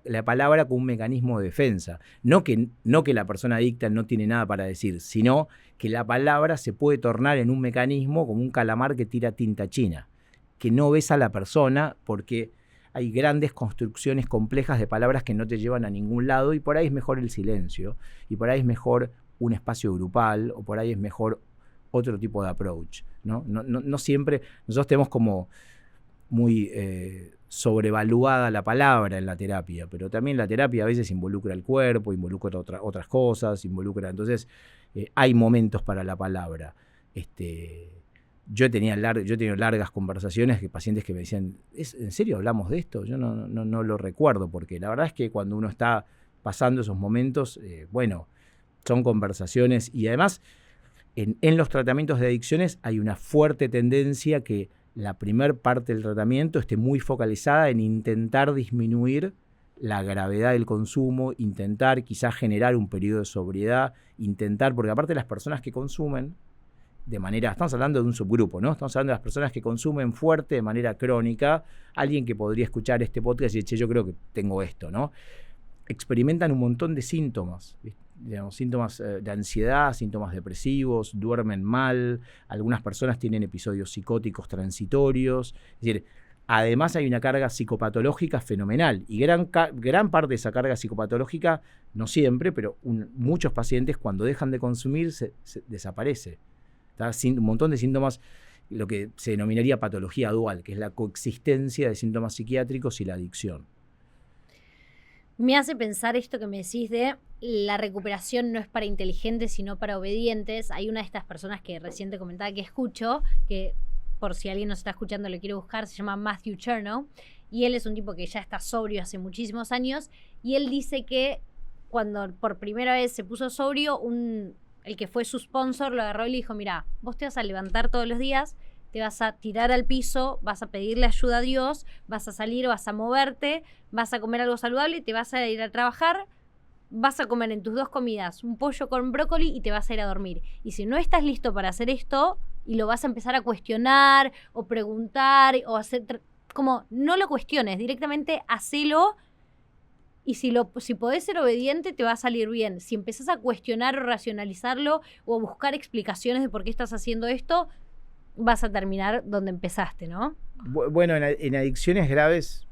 como un mecanismo de defensa. No que la persona adicta no tiene nada para decir, sino que la palabra se puede tornar en un mecanismo como un calamar que tira tinta china, que no ves a la persona porque hay grandes construcciones complejas de palabras que no te llevan a ningún lado, y por ahí es mejor el silencio, y por ahí es mejor un espacio grupal, o por ahí es mejor otro tipo de approach, ¿no? No siempre, nosotros tenemos como muy sobrevaluada la palabra en la terapia, pero también la terapia a veces involucra el cuerpo, involucra otras cosas, entonces hay momentos para la palabra. Yo he tenido largas conversaciones con pacientes que me decían, ¿en serio hablamos de esto? Yo no lo recuerdo, porque la verdad es que cuando uno está pasando esos momentos, son conversaciones, y además en los tratamientos de adicciones hay una fuerte tendencia que la primer parte del tratamiento esté muy focalizada en intentar disminuir la gravedad del consumo, intentar quizás generar un periodo de sobriedad, porque aparte las personas que consumen estamos hablando de un subgrupo, ¿no? Estamos hablando de las personas que consumen fuerte de manera crónica, alguien que podría escuchar este podcast y decir, yo creo que tengo esto, ¿no? Experimentan un montón de síntomas, digamos, síntomas de ansiedad, síntomas depresivos, duermen mal, algunas personas tienen episodios psicóticos transitorios, es decir, además hay una carga psicopatológica fenomenal, y gran parte de esa carga psicopatológica, no siempre, pero muchos pacientes cuando dejan de consumir se desaparece. Un montón de síntomas, lo que se denominaría patología dual, que es la coexistencia de síntomas psiquiátricos y la adicción. Me hace pensar esto que me decís de la recuperación no es para inteligentes, sino para obedientes. Hay una de estas personas que recién te comentaba que escucho, que por si alguien nos está escuchando lo quiere buscar, se llama Matthew Chernow, y él es un tipo que ya está sobrio hace muchísimos años, y él dice que cuando por primera vez se puso sobrio, el que fue su sponsor lo agarró y le dijo, mira, vos te vas a levantar todos los días, te vas a tirar al piso, vas a pedirle ayuda a Dios, vas a salir, vas a moverte, vas a comer algo saludable, te vas a ir a trabajar, vas a comer en tus 2 comidas un pollo con brócoli y te vas a ir a dormir. Y si no estás listo para hacer esto y lo vas a empezar a cuestionar o preguntar o hacer, como no lo cuestiones, directamente hacelo. Y si podés ser obediente, te va a salir bien. Si empezás a cuestionar o racionalizarlo o a buscar explicaciones de por qué estás haciendo esto, vas a terminar donde empezaste, ¿no? Bueno, en adicciones graves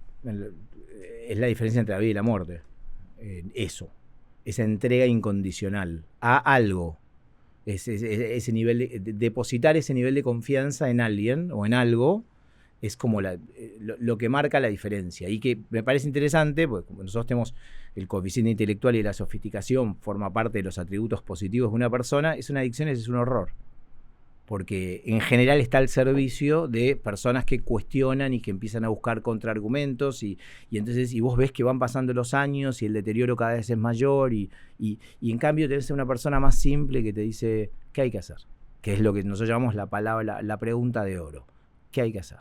es la diferencia entre la vida y la muerte. Esa entrega incondicional a algo. Ese nivel depositar ese nivel de confianza en alguien o en algo es como lo que marca la diferencia, y que me parece interesante, porque como nosotros tenemos el coeficiente intelectual y la sofisticación forma parte de los atributos positivos de una persona, una adicción es un horror, porque en general está al servicio de personas que cuestionan y que empiezan a buscar contraargumentos, y entonces vos ves que van pasando los años y el deterioro cada vez es mayor, y en cambio tenés una persona más simple que te dice ¿qué hay que hacer? Que es lo que nosotros llamamos la pregunta de oro. ¿Qué hay que hacer?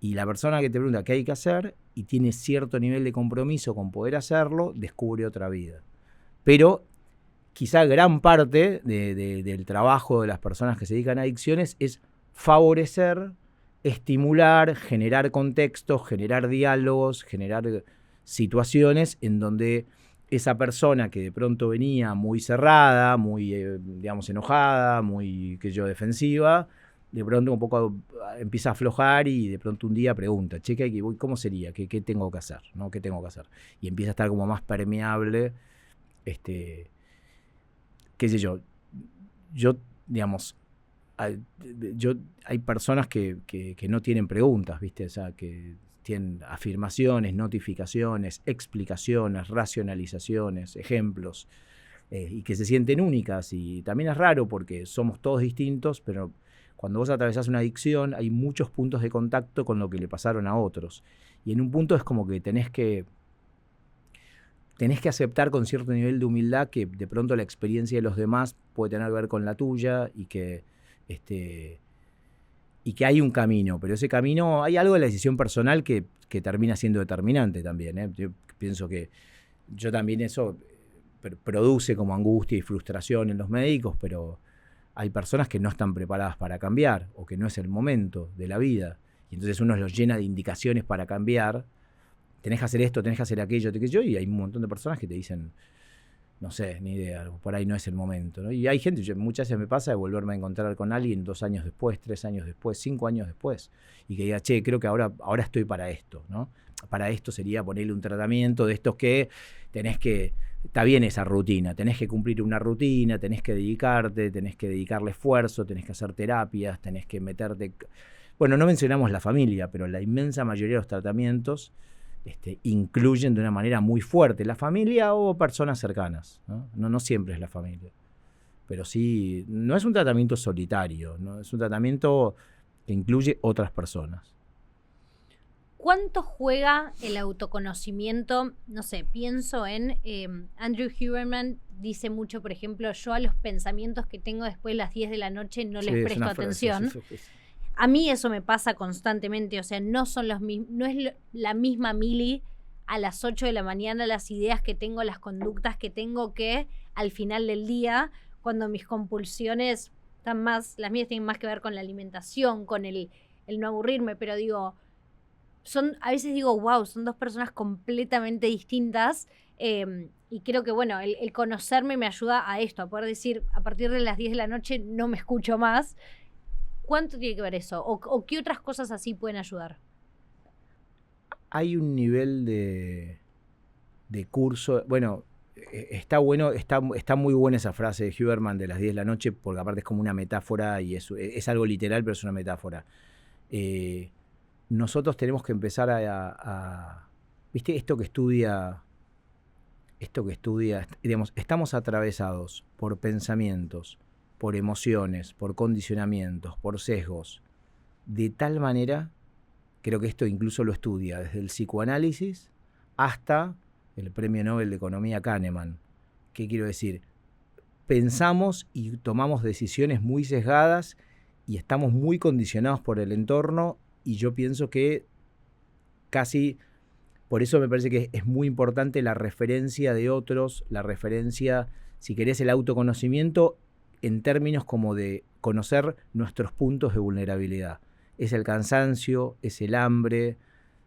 Y la persona que te pregunta qué hay que hacer y tiene cierto nivel de compromiso con poder hacerlo, descubre otra vida. Pero quizá gran parte del trabajo de las personas que se dedican a adicciones es favorecer, estimular, generar contextos, generar diálogos, generar situaciones en donde esa persona que de pronto venía muy cerrada, muy, digamos, enojada, muy, defensiva, de pronto un poco empieza a aflojar y de pronto un día pregunta, che, ¿cómo sería? ¿Qué tengo que hacer? ¿No? ¿Qué tengo que hacer? Y empieza a estar como más permeable, qué sé yo, digamos, hay personas que no tienen preguntas, ¿viste? O sea, que tienen afirmaciones, notificaciones, explicaciones, racionalizaciones, ejemplos, y que se sienten únicas. Y también es raro porque somos todos distintos, pero cuando vos atravesás una adicción hay muchos puntos de contacto con lo que le pasaron a otros. Y en un punto es como que tenés que aceptar con cierto nivel de humildad que de pronto la experiencia de los demás puede tener que ver con la tuya y que hay un camino, pero ese camino, hay algo de la decisión personal que termina siendo determinante también. Yo pienso que yo también eso produce como angustia y frustración en los médicos, pero hay personas que no están preparadas para cambiar o que no es el momento de la vida. Y entonces uno los llena de indicaciones para cambiar. Tenés que hacer esto, tenés que hacer aquello, y hay un montón de personas que te dicen, no sé, ni idea, por ahí no es el momento, ¿no? Y hay gente, muchas veces me pasa de volverme a encontrar con alguien 2 años después, 3 años después, 5 años después, y que diga, che, creo que ahora estoy para esto, ¿no? Para esto sería ponerle un tratamiento de estos que está bien esa rutina, tenés que cumplir una rutina, tenés que dedicarte, tenés que dedicarle esfuerzo, tenés que hacer terapias, tenés que meterte... Bueno, no mencionamos la familia, pero la inmensa mayoría de los tratamientos incluyen de una manera muy fuerte la familia o personas cercanas, ¿no? No siempre es la familia, pero sí, no es un tratamiento solitario, ¿no? Es un tratamiento que incluye otras personas. ¿Cuánto juega el autoconocimiento? No sé, pienso en Andrew Huberman dice mucho, por ejemplo, yo a los pensamientos que tengo después de las 10 de la noche no les presto atención. Sí. A mí eso me pasa constantemente, o sea, no es la misma Mili a las 8 de la mañana, las ideas que tengo, las conductas que tengo, que al final del día, cuando mis compulsiones están más, las mías tienen más que ver con la alimentación, con el no aburrirme, pero digo, a veces digo, wow, son 2 personas completamente distintas, y creo que, bueno, el conocerme me ayuda a esto, a poder decir, a partir de las 10 de la noche no me escucho más. ¿Cuánto tiene que ver eso? ¿O qué otras cosas así pueden ayudar? Hay un nivel de curso, bueno, está bueno, está muy buena esa frase de Huberman de las 10 de la noche, porque aparte es como una metáfora y es algo literal, pero es una metáfora. Nosotros tenemos que empezar ¿viste? Esto que estudia, digamos, estamos atravesados por pensamientos, por emociones, por condicionamientos, por sesgos, de tal manera, creo que esto incluso lo estudia desde el psicoanálisis hasta el Premio Nobel de Economía Kahneman. ¿Qué quiero decir? Pensamos y tomamos decisiones muy sesgadas y estamos muy condicionados por el entorno, y yo pienso que casi, por eso me parece que es muy importante la referencia de otros, la referencia, si querés, el autoconocimiento en términos como de conocer nuestros puntos de vulnerabilidad. Es el cansancio, es el hambre,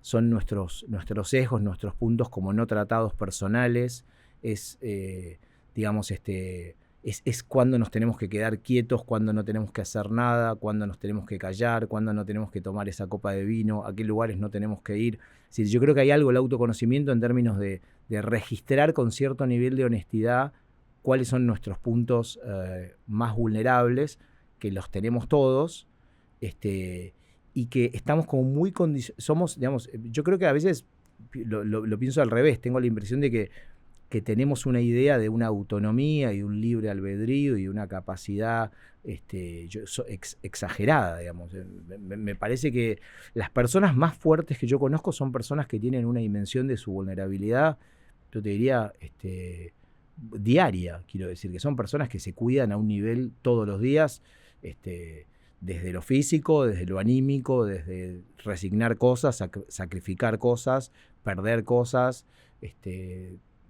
son nuestros sesgos, nuestros puntos como no tratados personales, es, digamos, es cuando nos tenemos que quedar quietos, cuando no tenemos que hacer nada, cuando nos tenemos que callar, cuando no tenemos que tomar esa copa de vino, a qué lugares no tenemos que ir. Es decir, yo creo que hay algo el autoconocimiento en términos de registrar con cierto nivel de honestidad cuáles son nuestros puntos más vulnerables, que los tenemos todos, y que estamos como muy somos, digamos, yo creo que a veces lo pienso al revés, tengo la impresión de que tenemos una idea de una autonomía y un libre albedrío y una capacidad exagerada, digamos. Me parece que las personas más fuertes que yo conozco son personas que tienen una dimensión de su vulnerabilidad, yo te diría, diaria, quiero decir, que son personas que se cuidan a un nivel todos los días, desde lo físico, desde lo anímico, desde resignar cosas, sacrificar cosas, perder cosas,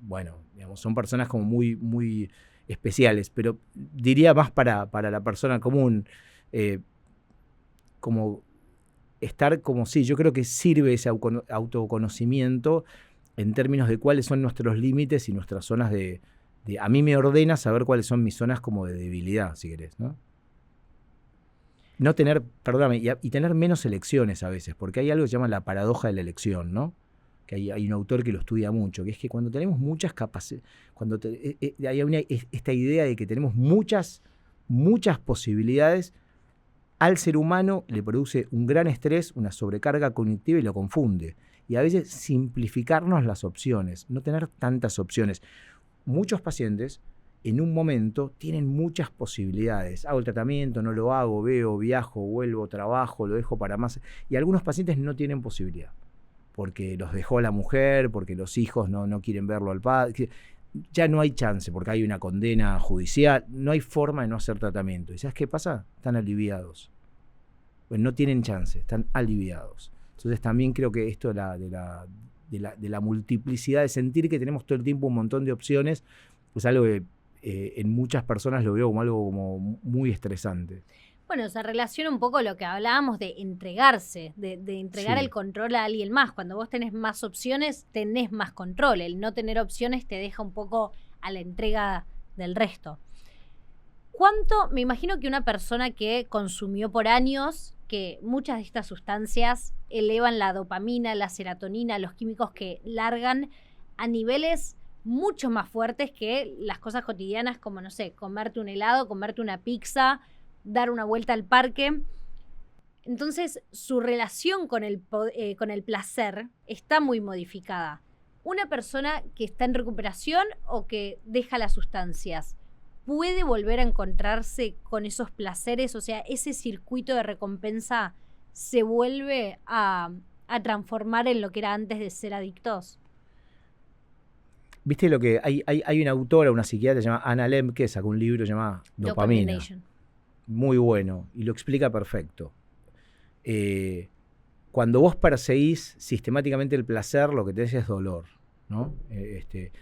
bueno, digamos, son personas como muy, muy especiales, pero diría más para la persona común, como estar como sí, yo creo que sirve ese autoconocimiento en términos de cuáles son nuestros límites y nuestras zonas a mí me ordena saber cuáles son mis zonas como de debilidad, si querés, ¿no? No tener, perdóname, y tener menos elecciones a veces, porque hay algo que se llama la paradoja de la elección, ¿no? Que hay un autor que lo estudia mucho, que es que cuando tenemos muchas capacidades, hay esta idea de que tenemos muchas posibilidades, al ser humano le produce un gran estrés, una sobrecarga cognitiva y lo confunde. Y a veces simplificarnos las opciones, no tener tantas opciones. Muchos pacientes en un momento tienen muchas posibilidades. Hago el tratamiento, no lo hago, veo, viajo, vuelvo, trabajo, lo dejo para más. Y algunos pacientes no tienen posibilidad, porque los dejó la mujer, porque los hijos no quieren verlo al padre. Ya no hay chance, porque hay una condena judicial. No hay forma de no hacer tratamiento. ¿Y sabes qué pasa? Están aliviados. Pues no tienen chance, están aliviados. Entonces también creo que esto de la multiplicidad, de sentir que tenemos todo el tiempo un montón de opciones, es algo que en muchas personas lo veo como algo como muy estresante. Bueno, se relaciona un poco lo que hablábamos de entregarse, de entregar el control a alguien más. Cuando vos tenés más opciones, tenés más control. El no tener opciones te deja un poco a la entrega del resto. ¿Cuánto? Me imagino que una persona que consumió por años, que muchas de estas sustancias elevan la dopamina, la serotonina, los químicos que largan a niveles mucho más fuertes que las cosas cotidianas como, no sé, comerte un helado, comerte una pizza, dar una vuelta al parque. Entonces, su relación con el placer está muy modificada. Una persona que está en recuperación o que deja las sustancias, ¿puede volver a encontrarse con esos placeres? O sea, ese circuito de recompensa se vuelve a transformar en lo que era antes de ser adictos. Viste lo que hay una autora, una psiquiatra llamada Anna Lem, que sacó un libro llamado Dopamina. Muy bueno, y lo explica perfecto. Cuando vos perseguís sistemáticamente el placer, lo que tenés es dolor, ¿no?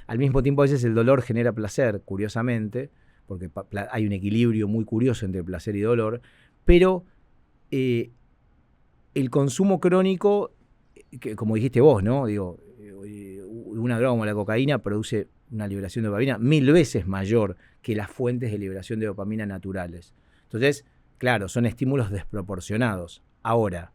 Al mismo tiempo, a veces el dolor genera placer, curiosamente, porque hay un equilibrio muy curioso entre placer y dolor, pero el consumo crónico, que, como dijiste vos, ¿no? Digo, una droga como la cocaína produce una liberación de dopamina 1000 veces mayor que las fuentes de liberación de dopamina naturales. Entonces, claro, son estímulos desproporcionados. Ahora,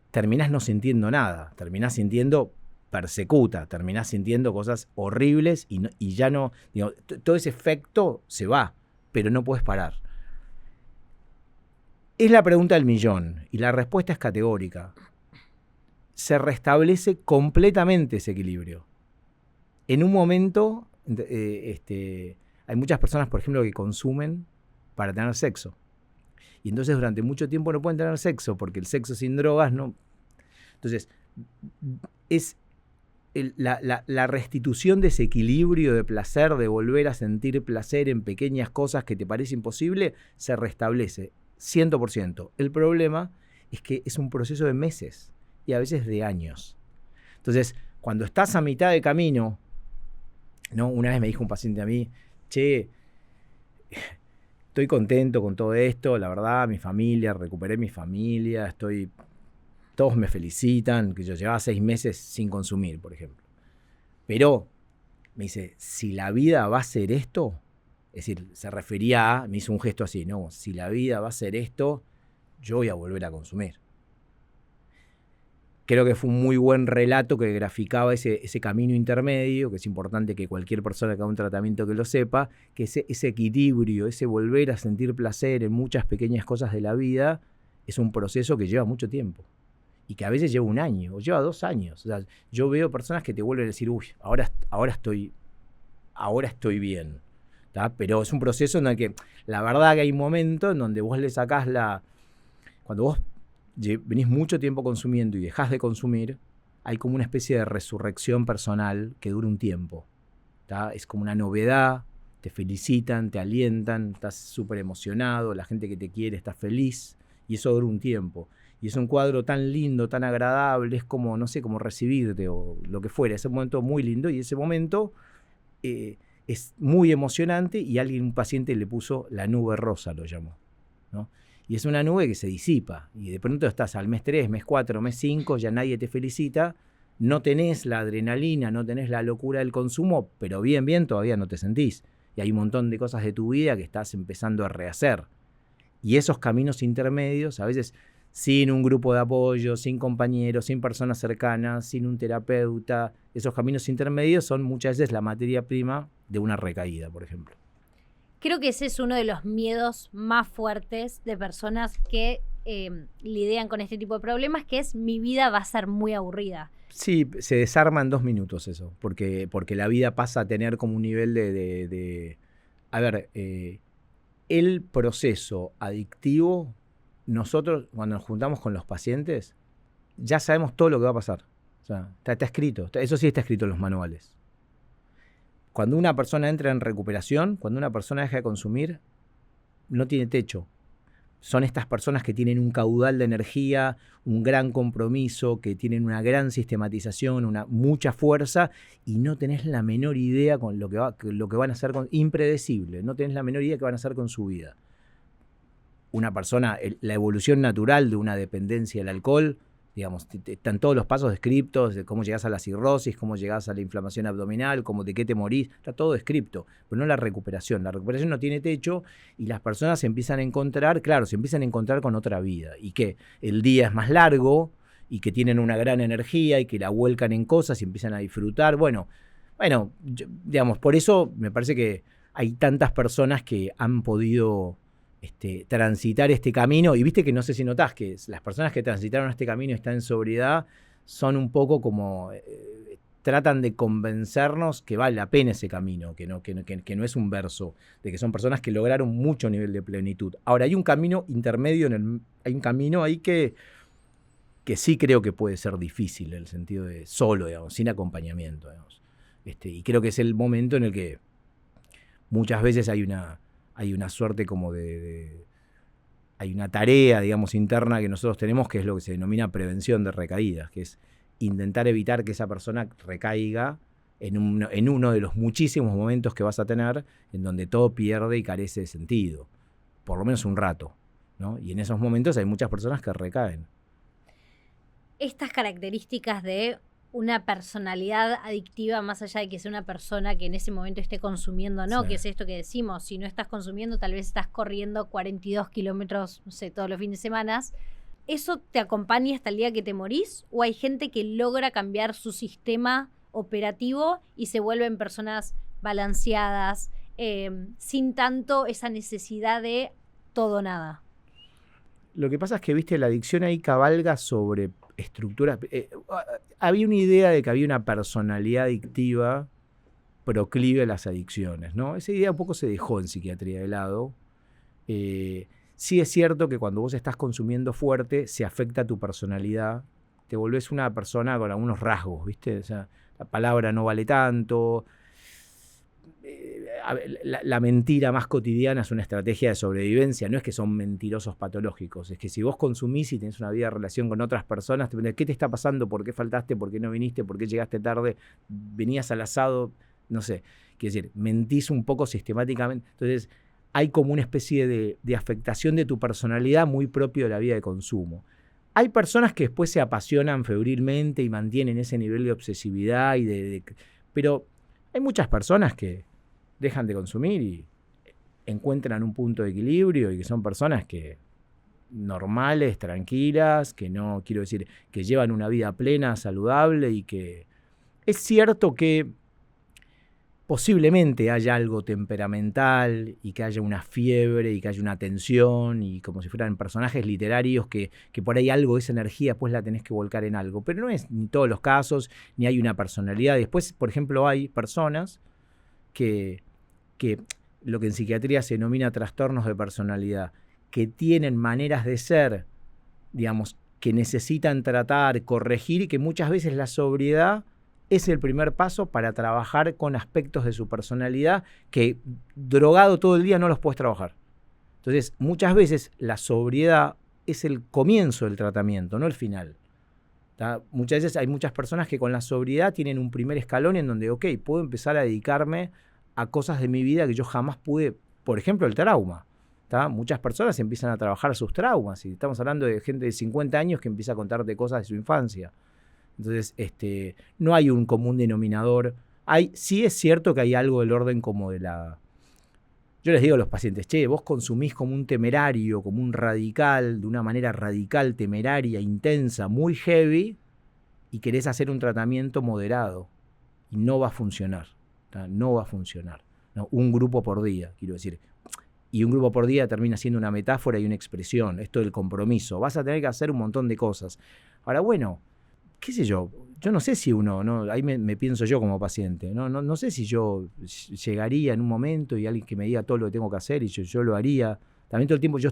terminás no sintiendo nada, terminás sintiendo persecuta, terminás sintiendo cosas horribles y ya no, digo, todo ese efecto se va, pero no puedes parar. Es la pregunta del millón y la respuesta es categórica. Se restablece completamente ese equilibrio. En un momento, hay muchas personas, por ejemplo, que consumen para tener sexo. Y entonces durante mucho tiempo no pueden tener sexo, porque el sexo sin drogas no... Entonces, es la restitución de ese equilibrio de placer, de volver a sentir placer en pequeñas cosas que te parece imposible, se restablece 100%. El problema es que es un proceso de meses y a veces de años. Entonces, cuando estás a mitad de camino, ¿no? Una vez me dijo un paciente a mí, che, estoy contento con todo esto, la verdad, mi familia, recuperé mi familia, todos me felicitan, que yo llevaba 6 meses sin consumir, por ejemplo. Pero, me dice, si la vida va a ser esto, es decir, se refería me hizo un gesto así, no, si la vida va a ser esto, yo voy a volver a consumir. Creo que fue un muy buen relato que graficaba ese camino intermedio, que es importante que cualquier persona que haga un tratamiento que lo sepa, que ese equilibrio, ese volver a sentir placer en muchas pequeñas cosas de la vida, es un proceso que lleva mucho tiempo. Y que a veces lleva 1 año, o lleva 2 años. O sea, yo veo personas que te vuelven a decir, uy, ahora estoy bien. ¿Tá? Pero es un proceso en el que, la verdad que hay momentos en donde vos le sacás cuando vos venís mucho tiempo consumiendo y dejás de consumir, hay como una especie de resurrección personal que dura un tiempo. ¿Tá? Es como una novedad, te felicitan, te alientan, estás súper emocionado, la gente que te quiere está feliz, y eso dura un tiempo. Y es un cuadro tan lindo, tan agradable, es como, no sé, como recibirte o lo que fuera. Es un momento muy lindo y ese momento es muy emocionante y un paciente le puso la nube rosa, lo llamó. ¿no? Y es una nube que se disipa. Y de pronto estás al mes 3, mes 4, mes 5, ya nadie te felicita. No tenés la adrenalina, no tenés la locura del consumo, pero bien, todavía no te sentís. Y hay un montón de cosas de tu vida que estás empezando a rehacer. Y esos caminos intermedios, a veces sin un grupo de apoyo, sin compañeros, sin personas cercanas, sin un terapeuta, esos caminos intermedios son muchas veces la materia prima de una recaída, por ejemplo. Creo que ese es uno de los miedos más fuertes de personas que lidian con este tipo de problemas, que es mi vida va a ser muy aburrida. Sí, se desarma en 2 minutos eso, porque la vida pasa a tener como un nivel de a ver, el proceso adictivo, nosotros cuando nos juntamos con los pacientes, ya sabemos todo lo que va a pasar. O sea, está escrito, eso sí está escrito en los manuales. Cuando una persona entra en recuperación, cuando una persona deja de consumir, no tiene techo. Son estas personas que tienen un caudal de energía, un gran compromiso, que tienen una gran sistematización, mucha fuerza, y no tenés la menor idea con lo que van a hacer, impredecible, no tenés la menor idea qué van a hacer con su vida. Una persona, la evolución natural de una dependencia al alcohol, digamos, están todos los pasos descriptos de cómo llegás a la cirrosis, cómo llegás a la inflamación abdominal, de qué te morís, está todo descripto, pero no la recuperación. La recuperación no tiene techo y las personas se empiezan a encontrar con otra vida y que el día es más largo y que tienen una gran energía y que la vuelcan en cosas y empiezan a disfrutar. Bueno, digamos, por eso me parece que hay tantas personas que han podido transitar este camino, y viste que no sé si notás que las personas que transitaron este camino y están en sobriedad son un poco como tratan de convencernos que vale la pena ese camino, que no es un verso, de que son personas que lograron mucho nivel de plenitud. Ahora hay un camino intermedio, hay un camino ahí que sí creo que puede ser difícil, en el sentido de solo, digamos, sin acompañamiento, digamos. Y creo que es el momento en el que muchas veces hay una suerte como hay una tarea, digamos, interna que nosotros tenemos, que es lo que se denomina prevención de recaídas, que es intentar evitar que esa persona recaiga en uno de los muchísimos momentos que vas a tener en donde todo pierde y carece de sentido, por lo menos un rato, ¿no? Y en esos momentos hay muchas personas que recaen. Estas características de una personalidad adictiva, más allá de que sea una persona que en ese momento esté consumiendo o no, sí, que es esto que decimos, si no estás consumiendo, tal vez estás corriendo 42 kilómetros, no sé, todos los fines de semana, ¿eso te acompaña hasta el día que te morís? ¿O hay gente que logra cambiar su sistema operativo y se vuelven personas balanceadas, sin tanto esa necesidad de todo o nada? Lo que pasa es que, viste, la adicción ahí cabalga sobre estructuras. Había una idea de que había una personalidad adictiva proclive a las adicciones, ¿no? Esa idea un poco se dejó en psiquiatría de lado. Sí es cierto que cuando vos estás consumiendo fuerte, se afecta tu personalidad, te volvés una persona con algunos rasgos, ¿viste? O sea, la palabra no vale tanto. La mentira más cotidiana es una estrategia de sobrevivencia, no es que son mentirosos patológicos, es que si vos consumís y tenés una vida de relación con otras personas, ¿qué te está pasando? ¿Por qué faltaste? ¿Por qué no viniste? ¿Por qué llegaste tarde? ¿Venías al asado? No sé, quiero decir, mentís un poco sistemáticamente. Entonces hay como una especie de afectación de tu personalidad muy propio de la vida de consumo. Hay personas que después se apasionan febrilmente y mantienen ese nivel de obsesividad, pero hay muchas personas que dejan de consumir y encuentran un punto de equilibrio y que son personas que normales, tranquilas, que no, quiero decir, que llevan una vida plena, saludable y que es cierto que posiblemente haya algo temperamental y que haya una fiebre y que haya una tensión y como si fueran personajes literarios que por ahí algo de esa energía pues la tenés que volcar en algo, pero no es ni todos los casos, ni hay una personalidad. Después, por ejemplo, hay personas que lo que en psiquiatría se denomina trastornos de personalidad, que tienen maneras de ser, digamos, que necesitan tratar, corregir y que muchas veces la sobriedad es el primer paso para trabajar con aspectos de su personalidad que drogado todo el día no los puedes trabajar. Entonces, muchas veces la sobriedad es el comienzo del tratamiento, no el final. ¿Tá? Muchas veces hay muchas personas que con la sobriedad tienen un primer escalón en donde, ok, puedo empezar a dedicarme a cosas de mi vida que yo jamás pude, por ejemplo, el trauma. Muchas personas empiezan a trabajar sus traumas, y estamos hablando de gente de 50 años que empieza a contarte cosas de su infancia. Entonces, no hay un común denominador. Sí es cierto que hay algo del orden como de la... Yo les digo a los pacientes, che, vos consumís como un temerario, como un radical, de una manera radical, temeraria, intensa, muy heavy, y querés hacer un tratamiento moderado. Y no va a funcionar. No va a funcionar. No, un grupo por día, quiero decir. Y un grupo por día termina siendo una metáfora y una expresión. Esto del compromiso. Vas a tener que hacer un montón de cosas. Ahora, bueno, qué sé yo no sé si uno, ¿no? Ahí me pienso yo como paciente, no sé si yo llegaría en un momento y alguien que me diga todo lo que tengo que hacer y yo lo haría. También todo el tiempo yo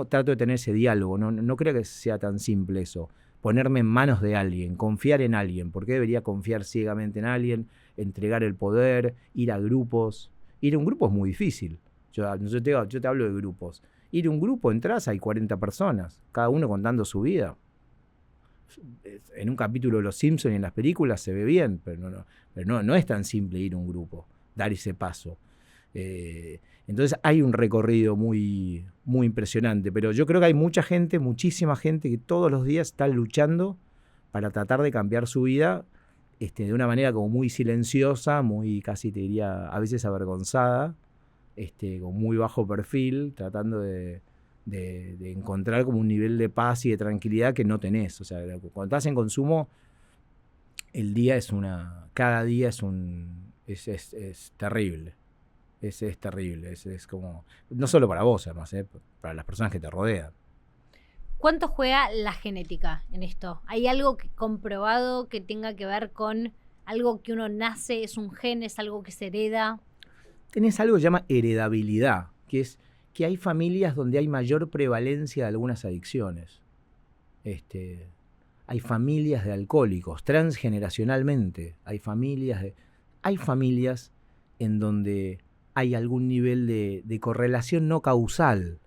trato de tener ese diálogo, no creo que sea tan simple eso. Ponerme en manos de alguien, confiar en alguien. ¿Por qué debería confiar ciegamente en alguien? Entregar el poder, ir a grupos. Ir a un grupo es muy difícil. Yo te hablo de grupos. Ir a un grupo, entras, hay 40 personas, cada uno contando su vida. En un capítulo de Los Simpsons y en las películas se ve bien, pero no es tan simple ir a un grupo, dar ese paso. Entonces hay un recorrido muy, muy impresionante, pero yo creo que hay muchísima gente que todos los días está luchando para tratar de cambiar su vida de una manera como muy silenciosa, muy casi te diría a veces avergonzada, con muy bajo perfil, tratando de encontrar como un nivel de paz y de tranquilidad que no tenés. O sea, cuando estás en consumo, el día cada día es terrible. Es terrible. Es como, no solo para vos, además, para las personas que te rodean. ¿Cuánto juega la genética en esto? ¿Hay algo comprobado que tenga que ver con algo que uno nace, es un gen, es algo que se hereda? Tenés algo que se llama heredabilidad, que es que hay familias donde hay mayor prevalencia de algunas adicciones. Hay familias de alcohólicos, transgeneracionalmente. Hay familias en donde hay algún nivel de correlación no causal,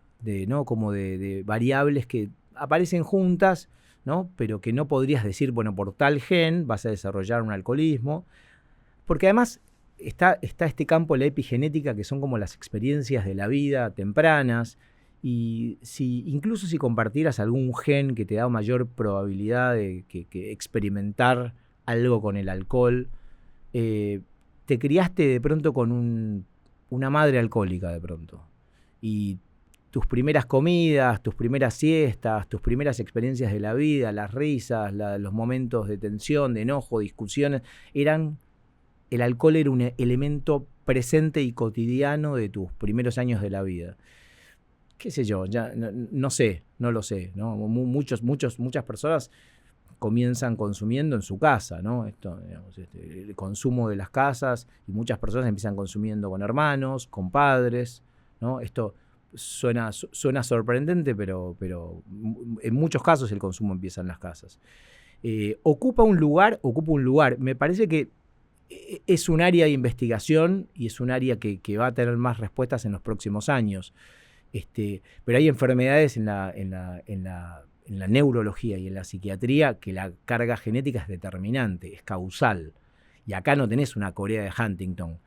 ¿no? Como de variables que aparecen juntas, ¿no? Pero que no podrías decir, bueno, por tal gen vas a desarrollar un alcoholismo. Porque además está este campo de la epigenética, que son como las experiencias de la vida tempranas, y incluso si compartieras algún gen que te da mayor probabilidad de que experimentar algo con el alcohol, te criaste de pronto con una madre alcohólica de pronto, y tus primeras comidas, tus primeras siestas, tus primeras experiencias de la vida, las risas, los momentos de tensión, de enojo, discusiones, el alcohol era un elemento presente y cotidiano de tus primeros años de la vida. Qué sé yo, ya no sé, no lo sé, ¿no? Muchas personas comienzan consumiendo en su casa, ¿no? El consumo de las casas, y muchas personas empiezan consumiendo con hermanos, con padres, ¿no? Esto suena sorprendente, pero en muchos casos el consumo empieza en las casas. Ocupa un lugar. Me parece que es un área de investigación y es un área que va a tener más respuestas en los próximos años. Pero hay enfermedades en la neurología y en la psiquiatría que la carga genética es determinante, es causal. Y acá no tenés una Corea de Huntington.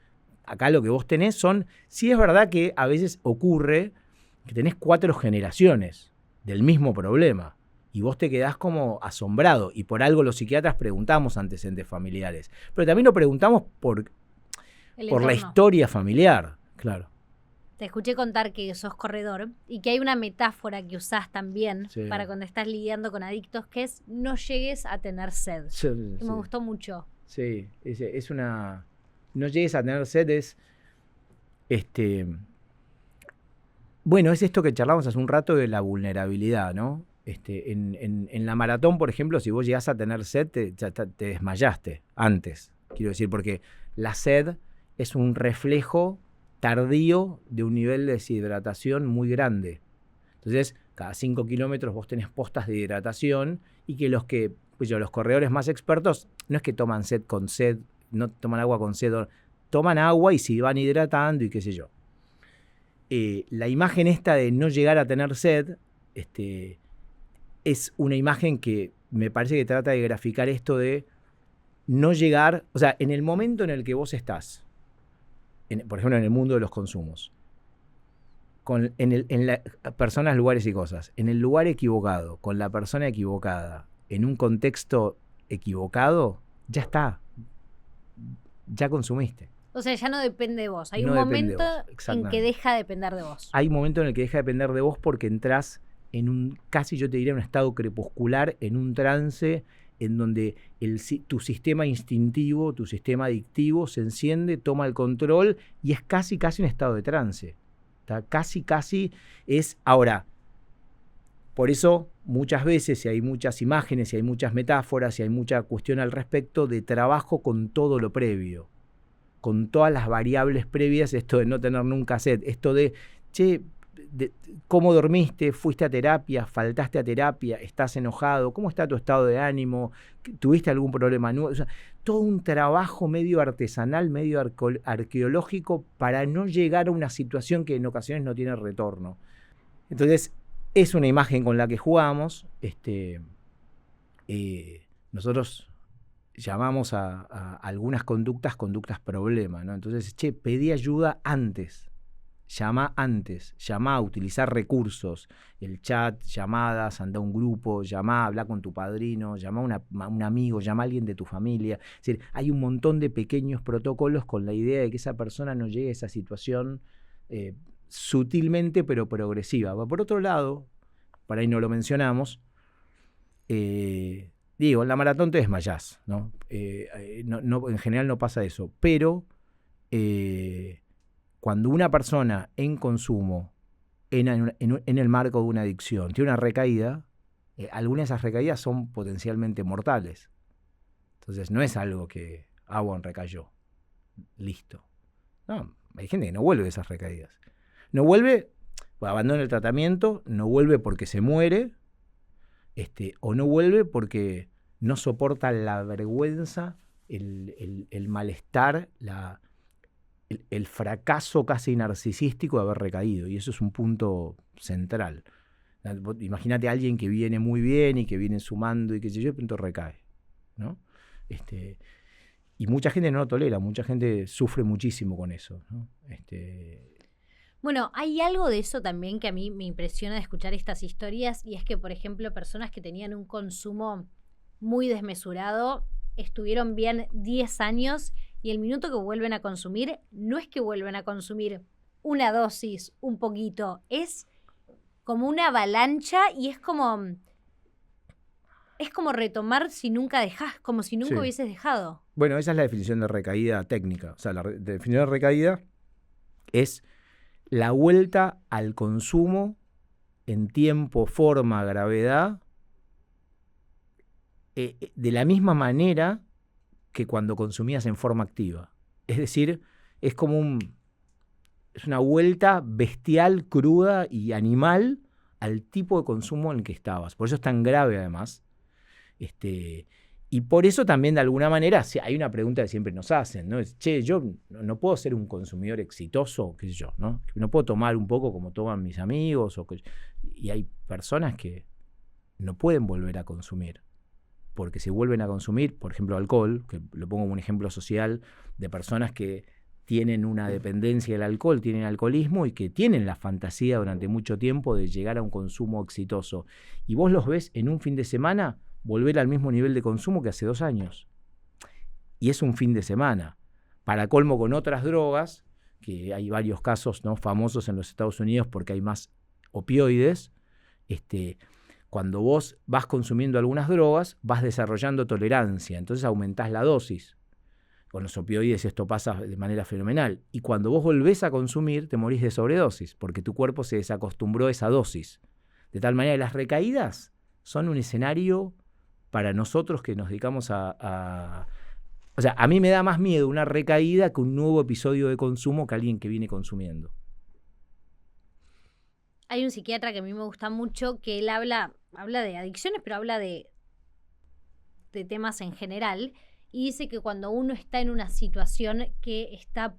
Acá lo que vos tenés sí es verdad que a veces ocurre que tenés 4 generaciones del mismo problema. Y vos te quedás como asombrado. Y por algo los psiquiatras preguntamos antecedentes familiares. Pero también lo preguntamos por la historia familiar, claro. Te escuché contar que sos corredor y que hay una metáfora que usás también para cuando estás lidiando con adictos, que es no llegues a tener sed. Sí. Me gustó mucho. Sí, no llegues a tener sed es... Bueno, es esto que charlamos hace un rato de la vulnerabilidad, ¿no? En la maratón, por ejemplo, si vos llegás a tener sed, te desmayaste antes. Quiero decir, porque la sed es un reflejo tardío de un nivel de deshidratación muy grande. Entonces, cada 5 kilómetros vos tenés postas de hidratación, y que los corredores más expertos no es que toman sed con sed, no toman agua con sed, toman agua y se van hidratando y qué sé yo. La imagen esta de no llegar a tener sed, es una imagen que me parece que trata de graficar esto de no llegar, o sea, en el momento en el que vos estás, por ejemplo, en el mundo de los consumos, personas, lugares y cosas. En el lugar equivocado, con la persona equivocada, en un contexto equivocado, ya está. Ya consumiste. O sea, ya no depende de vos. Hay No un depende de momento vos, en que deja de depender de vos. Hay un momento en el que deja de depender de vos porque entras en un, casi yo te diría, un estado crepuscular, en un trance en donde tu sistema instintivo, tu sistema adictivo se enciende, toma el control y es casi un estado de trance. ¿Tá? Casi es... Ahora, por eso muchas veces, y hay muchas imágenes, y hay muchas metáforas, y hay mucha cuestión al respecto de trabajo con todo lo previo, con todas las variables previas, esto de no tener nunca sed, esto de, che, ¿cómo dormiste? ¿Fuiste a terapia? ¿Faltaste a terapia? ¿Estás enojado? ¿Cómo está tu estado de ánimo? ¿Tuviste algún problema nuevo? O sea, todo un trabajo medio artesanal, medio arqueológico para no llegar a una situación que en ocasiones no tiene retorno. Entonces, es una imagen con la que jugamos. Nosotros llamamos a algunas conductas problema, ¿no? Entonces, che, pedí ayuda antes. Llama antes, llama a utilizar recursos, el chat, llamadas, anda a un grupo, llama, habla con tu padrino, llama a un amigo, llama a alguien de tu familia. Es decir, hay un montón de pequeños protocolos con la idea de que esa persona no llegue a esa situación sutilmente pero progresiva. Por otro lado, por ahí no lo mencionamos, digo, en la maratón te desmayás, ¿no? En general no pasa eso, pero... cuando una persona en consumo, en el marco de una adicción, tiene una recaída, algunas de esas recaídas son potencialmente mortales. Entonces no es algo que, bueno, recayó, listo. No, hay gente que no vuelve de esas recaídas. No vuelve, abandona el tratamiento, no vuelve porque se muere, o no vuelve porque no soporta la vergüenza, el malestar, el fracaso casi narcisístico de haber recaído, y eso es un punto central. Imagínate a alguien que viene muy bien y que viene sumando y qué sé yo, de pronto recae, ¿no? Y mucha gente no lo tolera, mucha gente sufre muchísimo con eso, ¿no? Bueno, hay algo de eso también que a mí me impresiona de escuchar estas historias, y es que, por ejemplo, personas que tenían un consumo muy desmesurado estuvieron bien 10 años y el minuto que vuelven a consumir, no es que vuelven a consumir una dosis, un poquito, es como una avalancha y es como retomar si nunca dejás, como si nunca hubieses dejado. Bueno, esa es la definición de recaída técnica. O sea, la definición de recaída es la vuelta al consumo en tiempo, forma, gravedad, de la misma manera que cuando consumías en forma activa. Es decir, es una vuelta bestial, cruda y animal al tipo de consumo en el que estabas. Por eso es tan grave, además. Y por eso también, de alguna manera, hay una pregunta que siempre nos hacen, ¿no? Es, che, yo no puedo ser un consumidor exitoso, qué sé yo, ¿no? No puedo tomar un poco como toman mis amigos. Y hay personas que no pueden volver a consumir. Porque si vuelven a consumir, por ejemplo, alcohol, que lo pongo como un ejemplo social de personas que tienen una dependencia del alcohol, tienen alcoholismo y que tienen la fantasía durante mucho tiempo de llegar a un consumo exitoso. Y vos los ves en un fin de semana volver al mismo nivel de consumo que hace 2 años. Y es un fin de semana. Para colmo, con otras drogas, que hay varios casos, ¿no?, famosos en los Estados Unidos porque hay más opioides, cuando vos vas consumiendo algunas drogas, vas desarrollando tolerancia, entonces aumentás la dosis. Con los opioides esto pasa de manera fenomenal. Y cuando vos volvés a consumir, te morís de sobredosis, porque tu cuerpo se desacostumbró a esa dosis. De tal manera que las recaídas son un escenario para nosotros que nos dedicamos O sea, a mí me da más miedo una recaída que un nuevo episodio de consumo que alguien que viene consumiendo. Hay un psiquiatra que a mí me gusta mucho que él habla de adicciones, pero habla de temas en general, y dice que cuando uno está en una situación que está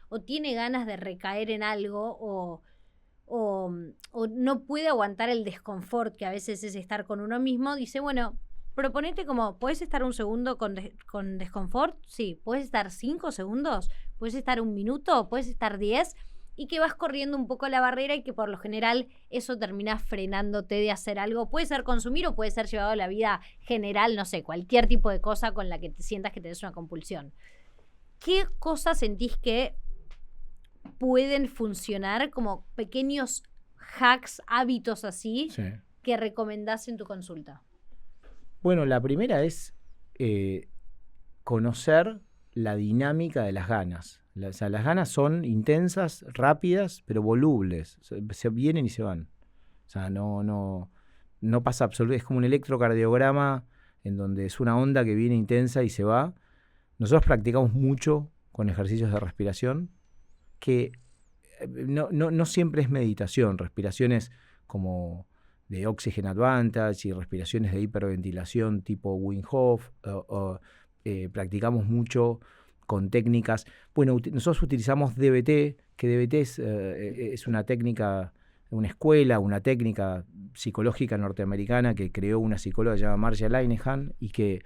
o tiene ganas de recaer en algo o no puede aguantar el desconfort que a veces es estar con uno mismo, dice, bueno, proponete como, ¿puedes estar un segundo con desconfort? Sí. ¿Puedes estar 5 segundos? ¿Puedes estar 1 minuto? ¿Puedes estar 10? y que vas corriendo un poco la barrera y que por lo general eso termina frenándote de hacer algo. Puede ser consumir o puede ser llevado a la vida general, no sé, cualquier tipo de cosa con la que te sientas que tenés una compulsión. ¿Qué cosas sentís que pueden funcionar como pequeños hacks, hábitos así, Sí. que recomendás en tu consulta? Bueno, la primera es conocer la dinámica de las ganas. O sea, las ganas son intensas, rápidas, pero volubles. Se vienen y se van. O sea, no pasa absolutamente. Es como un electrocardiograma en donde es una onda que viene intensa y se va. Nosotros practicamos mucho con ejercicios de respiración, que no siempre es meditación. Respiraciones como de Oxygen Advantage y respiraciones de hiperventilación tipo Wim Hof. Practicamos mucho con técnicas. Bueno, nosotros utilizamos DBT, que DBT es una técnica, una escuela, una técnica psicológica norteamericana que creó una psicóloga llamada Marcia Linehan y que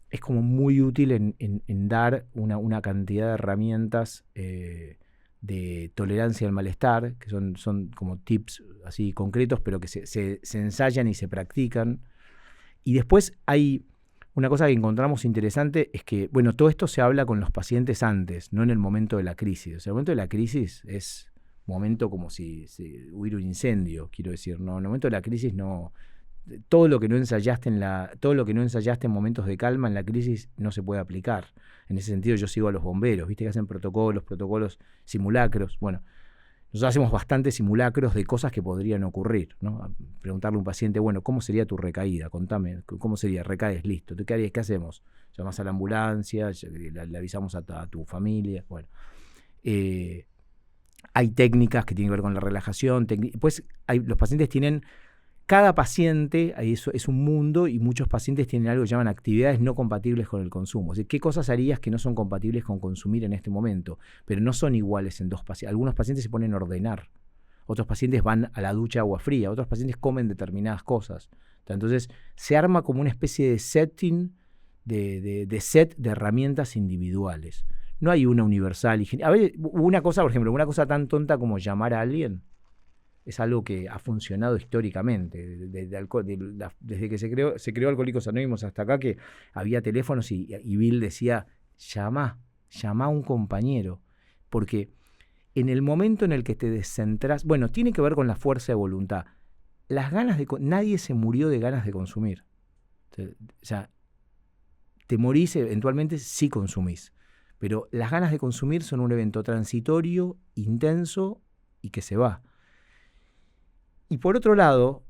es como muy útil en dar una cantidad de herramientas de tolerancia al malestar, que son como tips así concretos, pero que se ensayan y se practican. Y después hay una cosa que encontramos interesante, es que, bueno, todo esto se habla con los pacientes antes, no en el momento de la crisis. O sea, el momento de la crisis es un momento como si hubiera un incendio, quiero decir, ¿no? En el momento de la crisis no. Todo lo que no ensayaste en momentos de calma en la crisis no se puede aplicar. En ese sentido yo sigo a los bomberos, viste que hacen protocolos, simulacros. Bueno, nosotros hacemos bastantes simulacros de cosas que podrían ocurrir, ¿no? Preguntarle a un paciente, bueno, ¿cómo sería tu recaída? Contame, ¿cómo sería? Recaes, listo. ¿Qué harías? ¿Qué hacemos? Llamás a la ambulancia, le avisamos a tu familia. Bueno, hay técnicas que tienen que ver con la relajación. Pues los pacientes tienen. Cada paciente es un mundo y muchos pacientes tienen algo que llaman actividades no compatibles con el consumo. O sea, ¿qué cosas harías que no son compatibles con consumir en este momento? Pero no son iguales en dos pacientes. Algunos pacientes se ponen a ordenar, otros pacientes van a la ducha agua fría, otros pacientes comen determinadas cosas. Entonces se arma como una especie de setting, de set de herramientas individuales. No hay una universal. A ver, una cosa, por ejemplo, una cosa tan tonta como llamar a alguien, es algo que ha funcionado históricamente, desde que se creó Alcohólicos Anónimos hasta acá, que había teléfonos y Bill decía, llama a un compañero, porque en el momento en el que te descentras, bueno, tiene que ver con la fuerza de voluntad. Nadie se murió de ganas de consumir. O sea, te morís eventualmente si consumís, pero las ganas de consumir son un evento transitorio, intenso y que se va. Y por otro lado,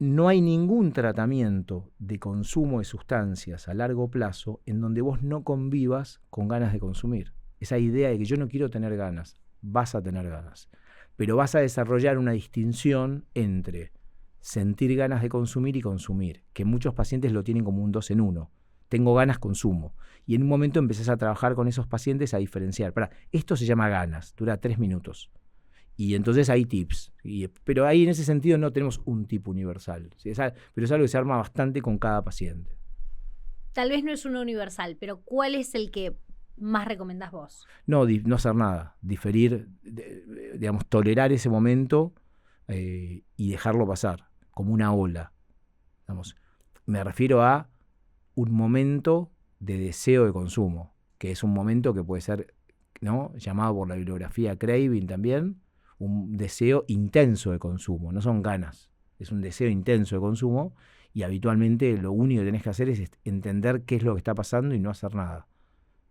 no hay ningún tratamiento de consumo de sustancias a largo plazo en donde vos no convivas con ganas de consumir. Esa idea de que yo no quiero tener ganas, vas a tener ganas. Pero vas a desarrollar una distinción entre sentir ganas de consumir y consumir, que muchos pacientes lo tienen como un 2 en 1. Tengo ganas, consumo. Y en un momento empezás a trabajar con esos pacientes a diferenciar. Esto se llama ganas, dura 3 minutos. Y entonces hay tips. Pero ahí en ese sentido no tenemos un tipo universal. ¿Sí? Pero es algo que se arma bastante con cada paciente. Tal vez no es uno universal, pero ¿cuál es el que más recomendás vos? No hacer nada. Diferir, digamos, tolerar ese momento y dejarlo pasar, como una ola. Digamos, me refiero a un momento de deseo de consumo, que es un momento que puede ser, ¿no?, llamado por la bibliografía craving también, un deseo intenso de consumo, no son ganas, es un deseo intenso de consumo y habitualmente lo único que tenés que hacer es entender qué es lo que está pasando y no hacer nada.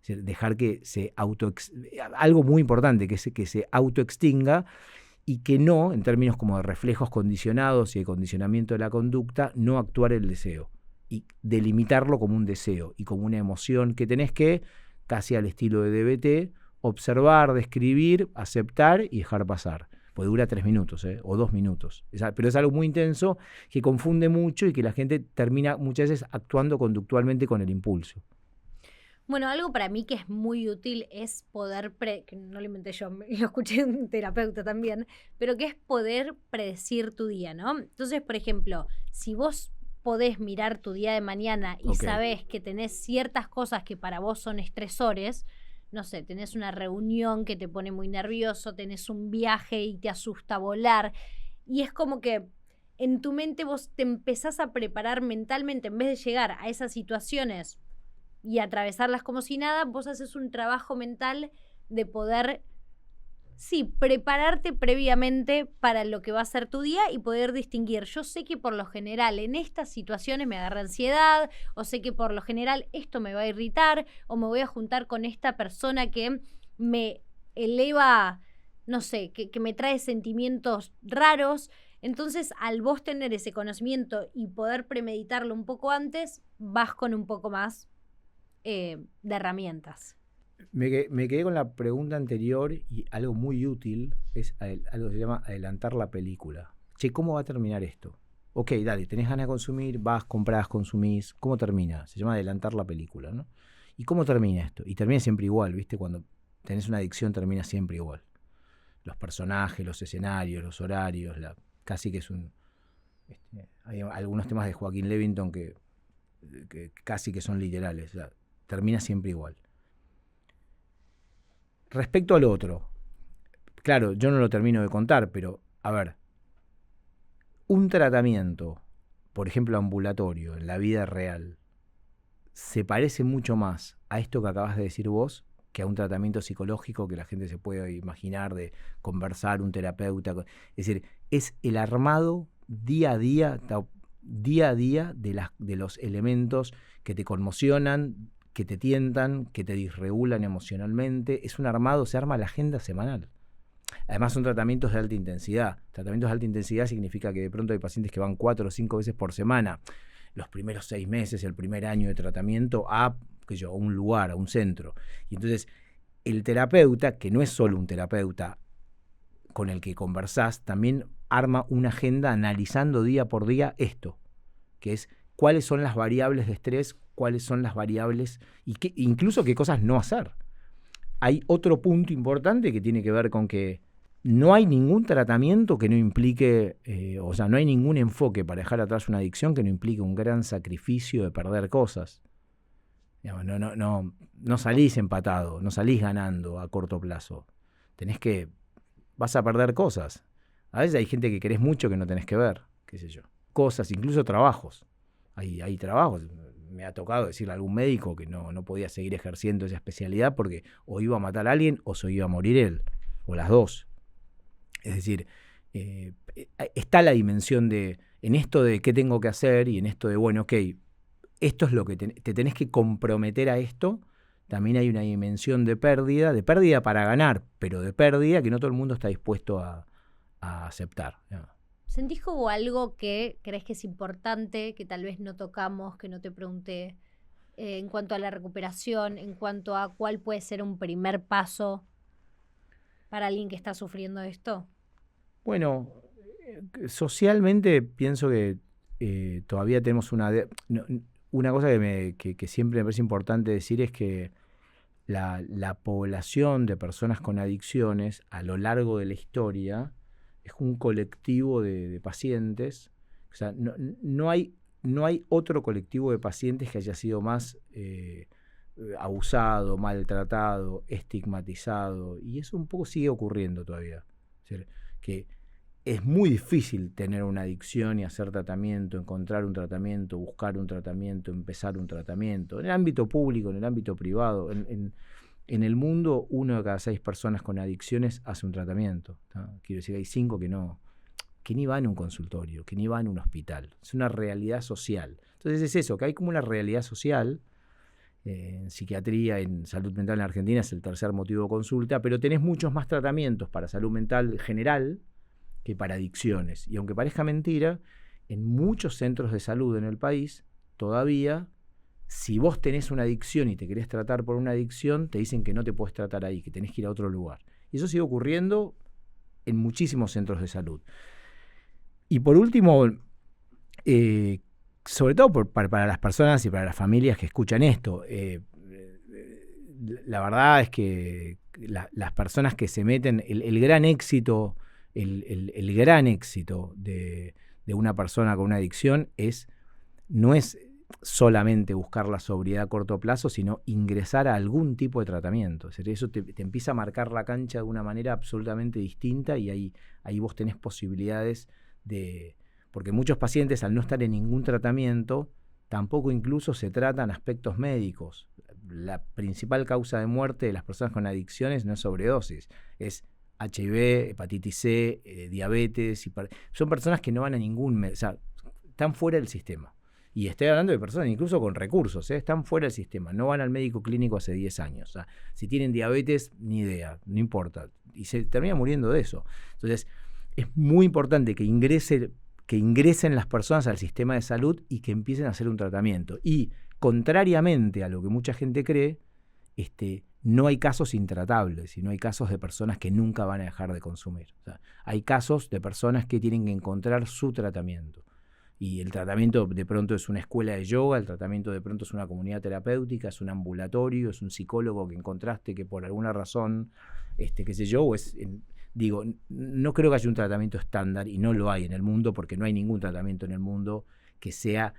Es decir, dejar que algo muy importante, que se autoextinga y que no, en términos como de reflejos condicionados y de condicionamiento de la conducta, no actuar el deseo y delimitarlo como un deseo y como una emoción que tenés que, casi al estilo de DBT, observar, describir, aceptar y dejar pasar. Pues dura 3 minutos, o 2 minutos. Pero es algo muy intenso que confunde mucho y que la gente termina muchas veces actuando conductualmente con el impulso. Bueno, algo para mí que es muy útil es poder, que no lo inventé yo, lo escuché de un terapeuta también, pero que es poder predecir tu día, ¿no? Entonces, por ejemplo, si vos podés mirar tu día de mañana y sabés que tenés ciertas cosas que para vos son estresores, no sé, tenés una reunión que te pone muy nervioso, tenés un viaje y te asusta volar. Y es como que en tu mente vos te empezás a preparar mentalmente, en vez de llegar a esas situaciones y atravesarlas como si nada, vos haces un trabajo mental de poder, sí, prepararte previamente para lo que va a ser tu día y poder distinguir. Yo sé que por lo general en estas situaciones me agarra ansiedad, o sé que por lo general esto me va a irritar, o me voy a juntar con esta persona que me eleva, no sé, que me trae sentimientos raros. Entonces, al vos tener ese conocimiento y poder premeditarlo un poco antes, vas con un poco más de herramientas. Me quedé con la pregunta anterior y algo muy útil es algo que se llama adelantar la película. Che, ¿cómo va a terminar esto? Ok, dale, tenés ganas de consumir, vas, comprás, consumís. ¿Cómo termina? Se llama adelantar la película, ¿no? ¿Y cómo termina esto? Y termina siempre igual, ¿viste? Cuando tenés una adicción termina siempre igual. Los personajes, los escenarios, los horarios, casi que es un... hay algunos temas de Joaquín Levington que casi que son literales. O sea, termina siempre igual. Respecto al otro, claro, yo no lo termino de contar, pero, a ver, un tratamiento, por ejemplo, ambulatorio, en la vida real, se parece mucho más a esto que acabas de decir vos que a un tratamiento psicológico que la gente se puede imaginar de conversar, un terapeuta. Es decir, es el armado día a día de los elementos que te conmocionan, que te tientan, que te disregulan emocionalmente. Es un armado, se arma la agenda semanal. Además son tratamientos de alta intensidad. Tratamientos de alta intensidad significa que de pronto hay pacientes que van 4 o 5 veces por semana. Los primeros 6 meses, el primer año de tratamiento a un lugar, a un centro. Y entonces el terapeuta, que no es solo un terapeuta con el que conversás, también arma una agenda analizando día por día esto, que es cuáles son las variables de estrés, cuáles son las variables y incluso qué cosas no hacer. Hay otro punto importante que tiene que ver con que no hay ningún tratamiento que no implique, no hay ningún enfoque para dejar atrás una adicción que no implique un gran sacrificio de perder cosas. Digamos, no salís empatado, no salís ganando a corto plazo. Vas a perder cosas. A veces hay gente que querés mucho que no tenés que ver, qué sé yo. Cosas, incluso trabajos. Hay trabajos. Me ha tocado decirle a algún médico que no podía seguir ejerciendo esa especialidad porque o iba a matar a alguien o se iba a morir él, o las dos. Es decir, está la dimensión en esto de qué tengo que hacer y en esto de, bueno, ok, esto es lo que te tenés que comprometer a esto. También hay una dimensión de pérdida para ganar, pero de pérdida que no todo el mundo está dispuesto a aceptar, ¿no? ¿Sentís como algo que crees que es importante, que tal vez no tocamos, que no te pregunté, en cuanto a la recuperación, en cuanto a cuál puede ser un primer paso para alguien que está sufriendo esto? Bueno, socialmente pienso que todavía tenemos una cosa que siempre me parece importante decir es que la población de personas con adicciones a lo largo de la historia es un colectivo de pacientes. O sea, no hay otro colectivo de pacientes que haya sido más abusado, maltratado, estigmatizado, y eso un poco sigue ocurriendo todavía. Es decir, que es muy difícil tener una adicción y hacer tratamiento, encontrar un tratamiento, buscar un tratamiento, empezar un tratamiento. En el ámbito público, en el ámbito privado, en el mundo, 1 de cada 6 personas con adicciones hace un tratamiento, ¿no? Quiero decir, hay 5 que ni van a un consultorio, que ni van a un hospital. Es una realidad social. Entonces es eso, que hay como una realidad social. En psiquiatría, en salud mental en Argentina es el tercer motivo de consulta, pero tenés muchos más tratamientos para salud mental general que para adicciones. Y aunque parezca mentira, en muchos centros de salud en el país, todavía, si vos tenés una adicción y te querés tratar por una adicción, te dicen que no te podés tratar ahí, que tenés que ir a otro lugar. Y eso sigue ocurriendo en muchísimos centros de salud. Y por último, sobre todo para las personas y para las familias que escuchan esto, la verdad es que las personas que se meten, el gran éxito, el gran éxito de una persona con una adicción no es solamente buscar la sobriedad a corto plazo, sino ingresar a algún tipo de tratamiento. Es decir, eso te empieza a marcar la cancha de una manera absolutamente distinta y ahí vos tenés posibilidades de... Porque muchos pacientes, al no estar en ningún tratamiento, tampoco incluso se tratan aspectos médicos. La principal causa de muerte de las personas con adicciones no es sobredosis, es HIV, hepatitis C, diabetes. Son personas que no van a ningún... O sea, están fuera del sistema. Y estoy hablando de personas incluso con recursos, están fuera del sistema, no van al médico clínico hace 10 años. O sea, si tienen diabetes, ni idea, no importa. Y se termina muriendo de eso. Entonces, es muy importante que ingresen las personas al sistema de salud y que empiecen a hacer un tratamiento. Y, contrariamente a lo que mucha gente cree, no hay casos intratables, sino hay casos de personas que nunca van a dejar de consumir. O sea, hay casos de personas que tienen que encontrar su tratamiento. Y el tratamiento de pronto es una escuela de yoga, el tratamiento de pronto es una comunidad terapéutica, es un ambulatorio, es un psicólogo que encontraste que por alguna razón, qué sé yo, digo, no creo que haya un tratamiento estándar, y no lo hay en el mundo, porque no hay ningún tratamiento en el mundo que sea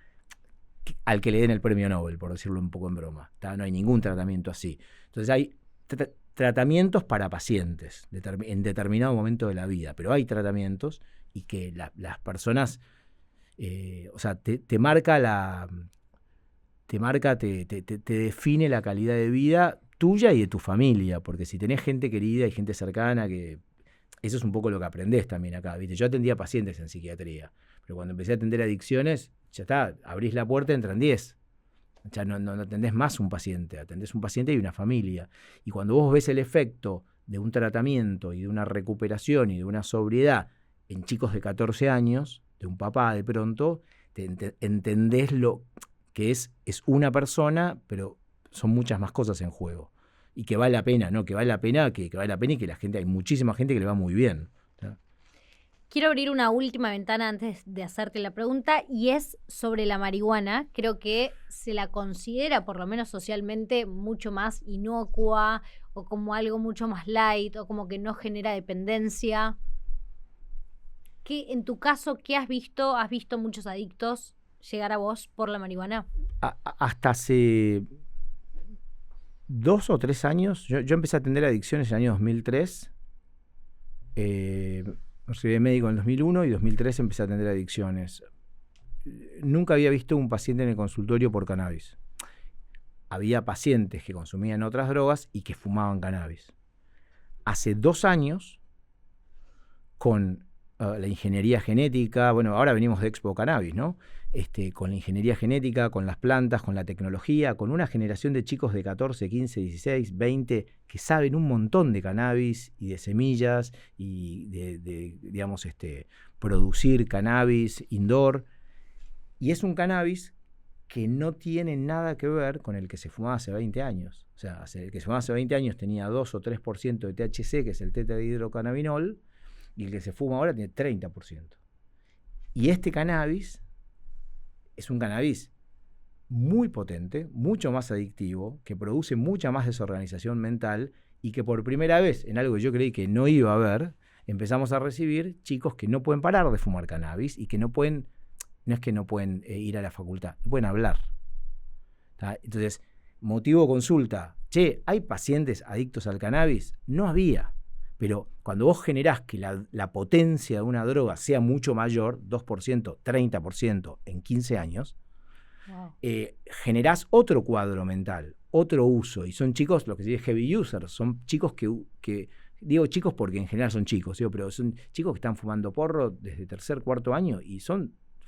al que le den el premio Nobel, por decirlo un poco en broma. No hay ningún tratamiento así. Entonces hay tratamientos para pacientes en determinado momento de la vida, pero hay tratamientos y que las personas... o sea, te marca te define la calidad de vida tuya y de tu familia, porque si tenés gente querida y gente cercana, que eso es un poco lo que aprendés también acá, ¿viste? Yo atendía pacientes en psiquiatría, pero cuando empecé a atender adicciones, ya está, abrís la puerta, entran 10. Ya no atendés más un paciente, atendés un paciente y una familia. Y cuando vos ves el efecto de un tratamiento y de una recuperación y de una sobriedad en chicos de 14 años, de un papá de pronto, entendés lo que es una persona, pero son muchas más cosas en juego. Y que vale la pena, ¿no? Que vale la pena, que vale la pena y que hay muchísima gente que le va muy bien, ¿no? Quiero abrir una última ventana antes de hacerte la pregunta, y es sobre la marihuana. Creo que se la considera, por lo menos socialmente, mucho más inocua, o como algo mucho más light, o como que no genera dependencia. En tu caso, ¿qué has visto? ¿Has visto muchos adictos llegar a vos por la marihuana? Hasta hace 2 o 3 años, yo empecé a atender adicciones en el año 2003. Me recibí de médico en el 2001 y en 2003 empecé a atender adicciones. Nunca había visto un paciente en el consultorio por cannabis. Había pacientes que consumían otras drogas y que fumaban cannabis. Hace 2 años, con la ingeniería genética, bueno, ahora venimos de Expo Cannabis, ¿no? Con la ingeniería genética, con las plantas, con la tecnología, con una generación de chicos de 14, 15, 16, 20, que saben un montón de cannabis y de semillas y digamos, producir cannabis indoor. Y es un cannabis que no tiene nada que ver con el que se fumaba hace 20 años. O sea, el que se fumaba hace 20 años tenía 2 o 3% de THC, que es el tetrahidrocannabinol, y el que se fuma ahora tiene 30%. Y este cannabis es un cannabis muy potente, mucho más adictivo, que produce mucha más desorganización mental y que por primera vez, en algo que yo creí que no iba a haber, empezamos a recibir chicos que no pueden parar de fumar cannabis y que no es que no pueden ir a la facultad, no pueden hablar. ¿Tá? Entonces, motivo consulta, ¿hay pacientes adictos al cannabis? No había. Pero cuando vos generás que la potencia de una droga sea mucho mayor, 2%, 30% en 15 años, wow, generás otro cuadro mental, otro uso. Y son chicos, lo que se dice heavy users, son chicos que digo chicos porque en general son chicos, ¿sí? Pero son chicos que están fumando porro desde 3er, 4 año y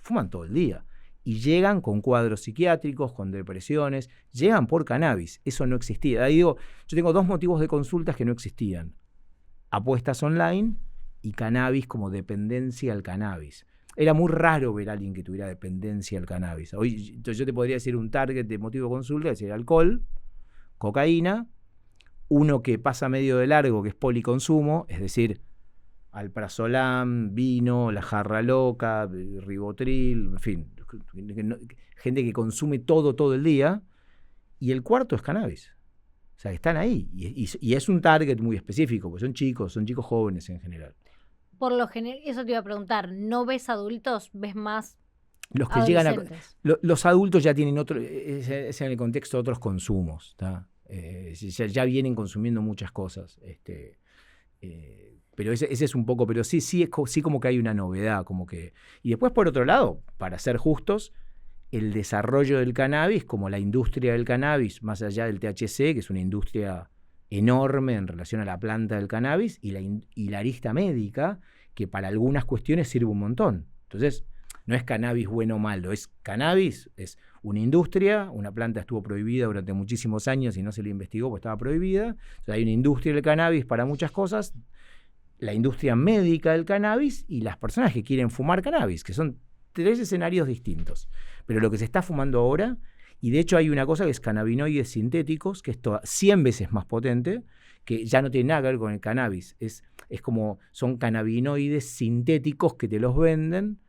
fuman todo el día. Y llegan con cuadros psiquiátricos, con depresiones, llegan por cannabis. Eso no existía. Ahí digo, yo tengo 2 motivos de consultas que no existían: apuestas online y cannabis como dependencia al cannabis. Era muy raro ver a alguien que tuviera dependencia al cannabis. Hoy yo te podría decir un target de motivo de consulta, es decir, alcohol, cocaína, uno que pasa medio de largo, que es policonsumo, es decir, alprazolam, vino, la jarra loca, ribotril, en fin, gente que consume todo el día, y el cuarto es cannabis. O sea, están ahí. Y es un target muy específico, porque son chicos jóvenes en general. Por lo general, eso te iba a preguntar, ¿no ves adultos? ¿Ves más Los que llegan los adultos ya tienen otro, es en el contexto de otros consumos, ¿tá? Ya vienen consumiendo muchas cosas. Pero ese es un poco, pero sí como que hay una novedad, como que. Y después, por otro lado, para ser justos, el desarrollo del cannabis, como la industria del cannabis, más allá del THC, que es una industria enorme en relación a la planta del cannabis, y la arista médica, que para algunas cuestiones sirve un montón. Entonces, no es cannabis bueno o malo, es cannabis, es una industria, una planta estuvo prohibida durante muchísimos años y no se le investigó porque estaba prohibida. O sea, hay una industria del cannabis para muchas cosas, la industria médica del cannabis y las personas que quieren fumar cannabis, que son 3 escenarios distintos. Pero lo que se está fumando ahora, y de hecho hay una cosa que es cannabinoides sintéticos, que es 100 veces más potente, que ya no tiene nada que ver con el cannabis. Es como, son cannabinoides sintéticos que te los venden,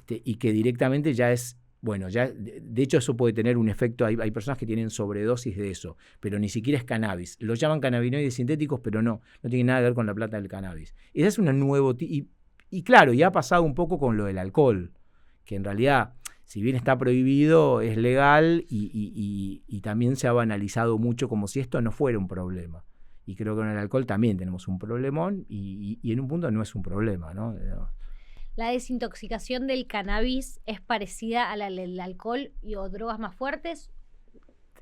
y que directamente ya es, bueno, ya de hecho eso puede tener un efecto, hay personas que tienen sobredosis de eso, pero ni siquiera es cannabis. Lo llaman cannabinoides sintéticos, pero no tiene nada que ver con la planta del cannabis. Ese es un nuevo, y claro, ya ha pasado un poco con lo del alcohol, que en realidad, si bien está prohibido, es legal y también se ha banalizado mucho como si esto no fuera un problema. Y creo que con el alcohol también tenemos un problemón y en un punto no es un problema, ¿no? ¿La desintoxicación del cannabis es parecida a la del alcohol o drogas más fuertes?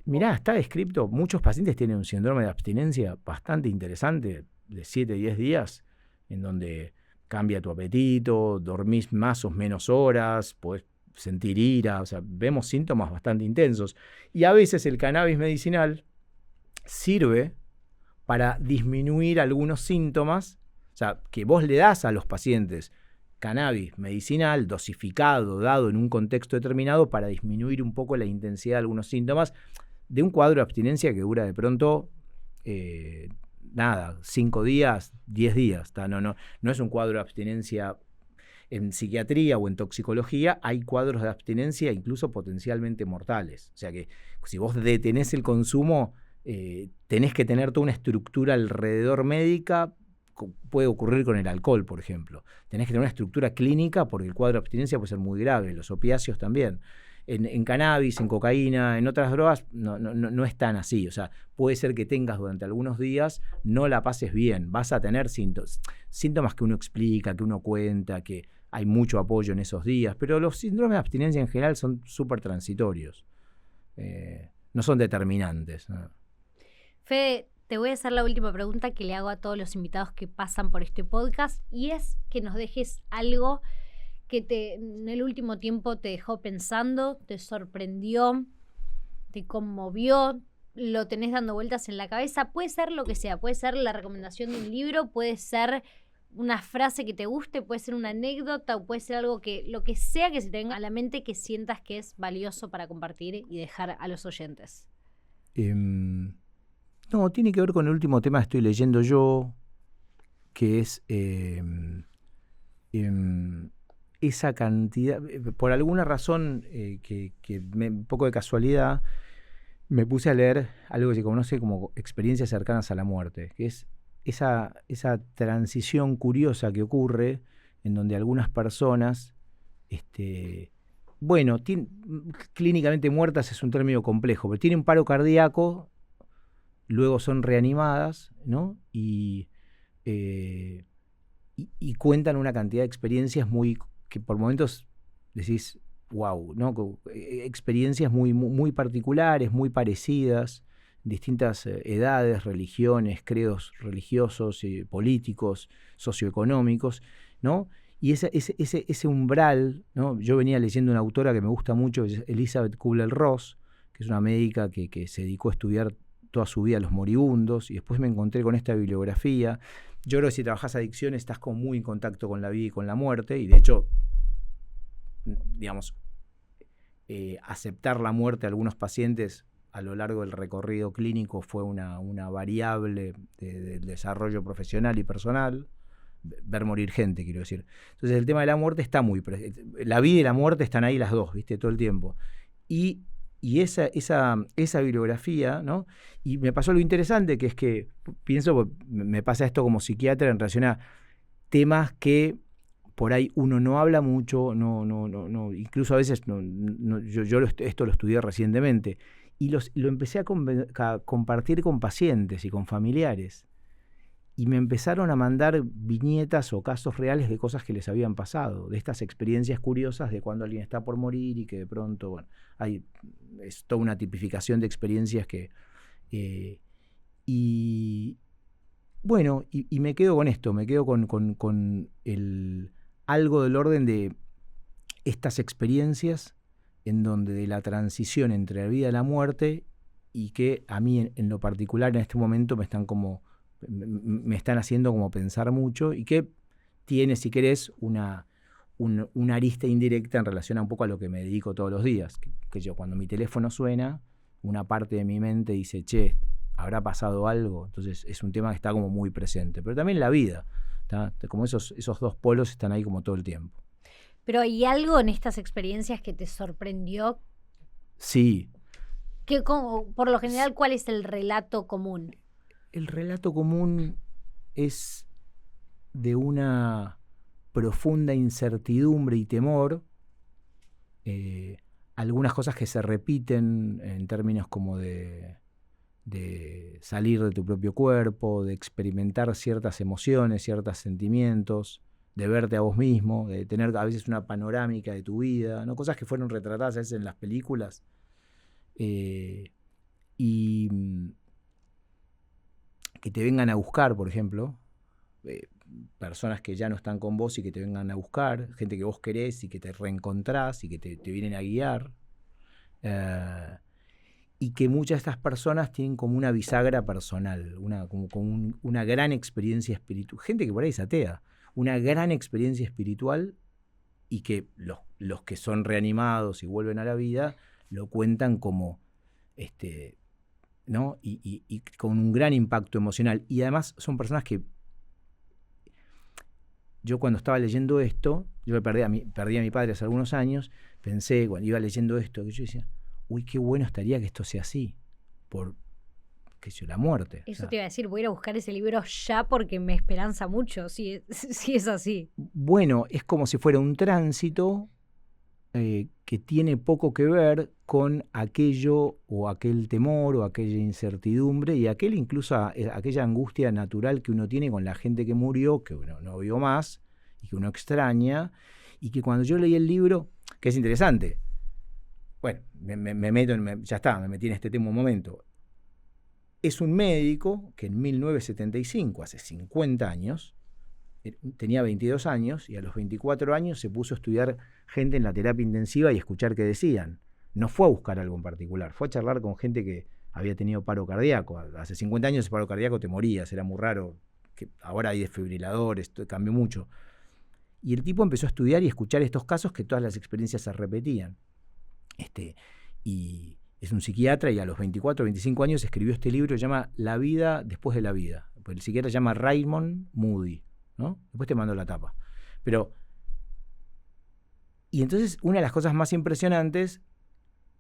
Mirá, está descrito, muchos pacientes tienen un síndrome de abstinencia bastante interesante, de 7-10 días, en donde cambia tu apetito, dormís más o menos horas, podés sentir ira, o sea, vemos síntomas bastante intensos. Y a veces el cannabis medicinal sirve para disminuir algunos síntomas, o sea, que vos le das a los pacientes cannabis medicinal, dosificado, dado en un contexto determinado para disminuir un poco la intensidad de algunos síntomas de un cuadro de abstinencia que dura de pronto, 5 días, 10 días. No es un cuadro de abstinencia. En psiquiatría o en toxicología hay cuadros de abstinencia incluso potencialmente mortales. O sea que si vos detenés el consumo, tenés que tener toda una estructura alrededor médica. Puede ocurrir con el alcohol, por ejemplo. Tenés que tener una estructura clínica porque el cuadro de abstinencia puede ser muy grave, los opiáceos también. En cannabis, en cocaína, en otras drogas, no es tan así. O sea, puede ser que tengas durante algunos días, no la pases bien, vas a tener síntomas que uno explica, que uno cuenta, que hay mucho apoyo en esos días, pero los síndromes de abstinencia en general son súper transitorios, no son determinantes, ¿no? Fede, te voy a hacer la última pregunta que le hago a todos los invitados que pasan por este podcast, y es que nos dejes algo que en el último tiempo te dejó pensando, te sorprendió, te conmovió, lo tenés dando vueltas en la cabeza. Puede ser lo que sea, puede ser la recomendación de un libro, puede ser una frase que te guste, puede ser una anécdota o puede ser algo lo que sea que se te venga a la mente que sientas que es valioso para compartir y dejar a los oyentes. No, tiene que ver con el último tema que estoy leyendo yo, que es esa cantidad, por alguna razón un poco de casualidad, me puse a leer algo que se conoce como experiencias cercanas a la muerte, que es esa transición curiosa que ocurre en donde algunas personas, clínicamente muertas es un término complejo, pero tienen paro cardíaco, luego son reanimadas, ¿no? Y cuentan una cantidad de experiencias que por momentos decís, wow, ¿no? Experiencias muy particulares, muy parecidas, distintas edades, religiones, credos religiosos, políticos, socioeconómicos, ¿no? Y ese umbral, ¿no? Yo venía leyendo una autora que me gusta mucho, que es Elizabeth Kubler-Ross, que es una médica que se dedicó a estudiar toda su vida a los moribundos, y después me encontré con esta bibliografía. Yo creo que si trabajas adicción estás como muy en contacto con la vida y con la muerte, y de hecho, digamos, aceptar la muerte de algunos pacientes a lo largo del recorrido clínico fue una variable del desarrollo profesional y personal. Ver morir gente, quiero decir. Entonces el tema de la muerte está muy presente. La vida y la muerte están ahí las dos, ¿viste? Todo el tiempo. Y esa bibliografía, ¿no? Y me pasó algo interesante, que es que me pasa esto como psiquiatra en relación a temas que por ahí uno no habla mucho, incluso a veces esto lo estudié recientemente, y lo empecé a compartir con pacientes y con familiares. Y me empezaron a mandar viñetas o casos reales de cosas que les habían pasado, de estas experiencias curiosas de cuando alguien está por morir y que de pronto, bueno, es toda una tipificación de experiencias que... y me quedo con esto, me quedo con algo del orden de estas experiencias en donde de la transición entre la vida y la muerte, y que a mí en lo particular en este momento me están haciendo como pensar mucho, y que tiene, si querés, una arista indirecta en relación a un poco a lo que me dedico todos los días. Que yo, cuando mi teléfono suena, una parte de mi mente dice, che, ¿habrá pasado algo? Entonces es un tema que está como muy presente. Pero también la vida, ¿tá? Como esos dos polos están ahí como todo el tiempo. ¿Pero hay algo en estas experiencias que te sorprendió? Sí. Por lo general, ¿cuál es el relato común? El relato común es de una profunda incertidumbre y temor, algunas cosas que se repiten en términos como de salir de tu propio cuerpo, de experimentar ciertas emociones, ciertos sentimientos, de verte a vos mismo, de tener a veces una panorámica de tu vida, ¿no? Cosas que fueron retratadas a veces en las películas. Y que te vengan a buscar, por ejemplo, personas que ya no están con vos y que te vengan a buscar, gente que vos querés y que te reencontrás y que te vienen a guiar, y que muchas de estas personas tienen como una bisagra personal, una gran experiencia espiritual, gente que por ahí es atea, una gran experiencia espiritual, y que los que son reanimados y vuelven a la vida lo cuentan como ¿no? Y con un gran impacto emocional. Y además son personas que... Yo cuando estaba leyendo esto, yo perdí a mi padre hace algunos años, pensé, cuando iba leyendo esto, que yo decía, uy, qué bueno estaría que esto sea así, por, qué sé yo, la muerte. Eso te iba a decir, voy a ir a buscar ese libro ya porque me esperanza mucho, si es así. Bueno, es como si fuera un tránsito que tiene poco que ver con aquello o aquel temor o aquella incertidumbre y incluso aquella angustia natural que uno tiene con la gente que murió, que uno no vio más y que uno extraña, y que cuando yo leí el libro, que es interesante, bueno, me metí en este tema un momento, es un médico que en 1975, hace 50 años, tenía 22 años y a los 24 años se puso a estudiar gente en la terapia intensiva y escuchar qué decían. No fue a buscar algo en particular, fue a charlar con gente que había tenido paro cardíaco. Hace 50 años el paro cardíaco te morías, era muy raro. Que ahora hay desfibriladores, cambió mucho. Y el tipo empezó a estudiar y escuchar estos casos, que todas las experiencias se repetían. Y es un psiquiatra, y a los 24 o 25 años escribió este libro que se llama La vida después de la vida. El psiquiatra se llama Raymond Moody, ¿no? Después te mando la tapa. Y entonces una de las cosas más impresionantes,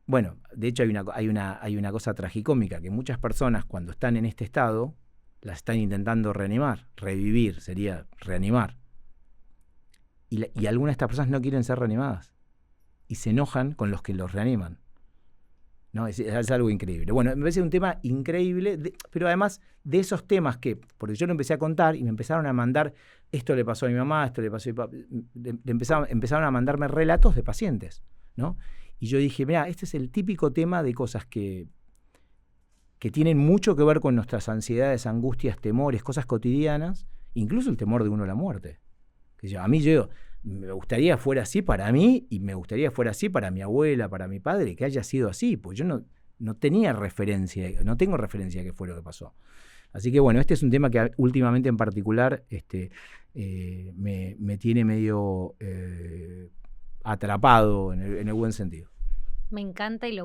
bueno, de hecho hay una cosa tragicómica, que muchas personas cuando están en este estado las están intentando reanimar, revivir, sería reanimar. Y algunas de estas personas no quieren ser reanimadas y se enojan con los que los reaniman. ¿No? Es algo increíble. Bueno, me parece un tema increíble, pero además de esos temas porque yo lo empecé a contar y me empezaron a mandar, esto le pasó a mi mamá, esto le pasó a mi papá, empezaron a mandarme relatos de pacientes, ¿no? Y yo dije, mira, este es el típico tema de cosas que tienen mucho que ver con nuestras ansiedades, angustias, temores, cosas cotidianas, incluso el temor de uno a la muerte. A mí me gustaría fuera así para mí, y me gustaría fuera así para mi abuela, para mi padre, que haya sido así, pues yo no tenía referencia, no tengo referencia de qué fue lo que pasó. Así que bueno, este es un tema que últimamente en particular me tiene medio atrapado en el buen sentido. Me encanta y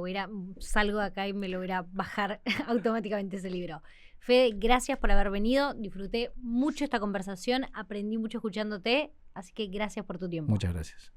salgo de acá y me lo voy a bajar automáticamente ese libro. Fede, gracias por haber venido, disfruté mucho esta conversación, aprendí mucho escuchándote, así que gracias por tu tiempo. Muchas gracias.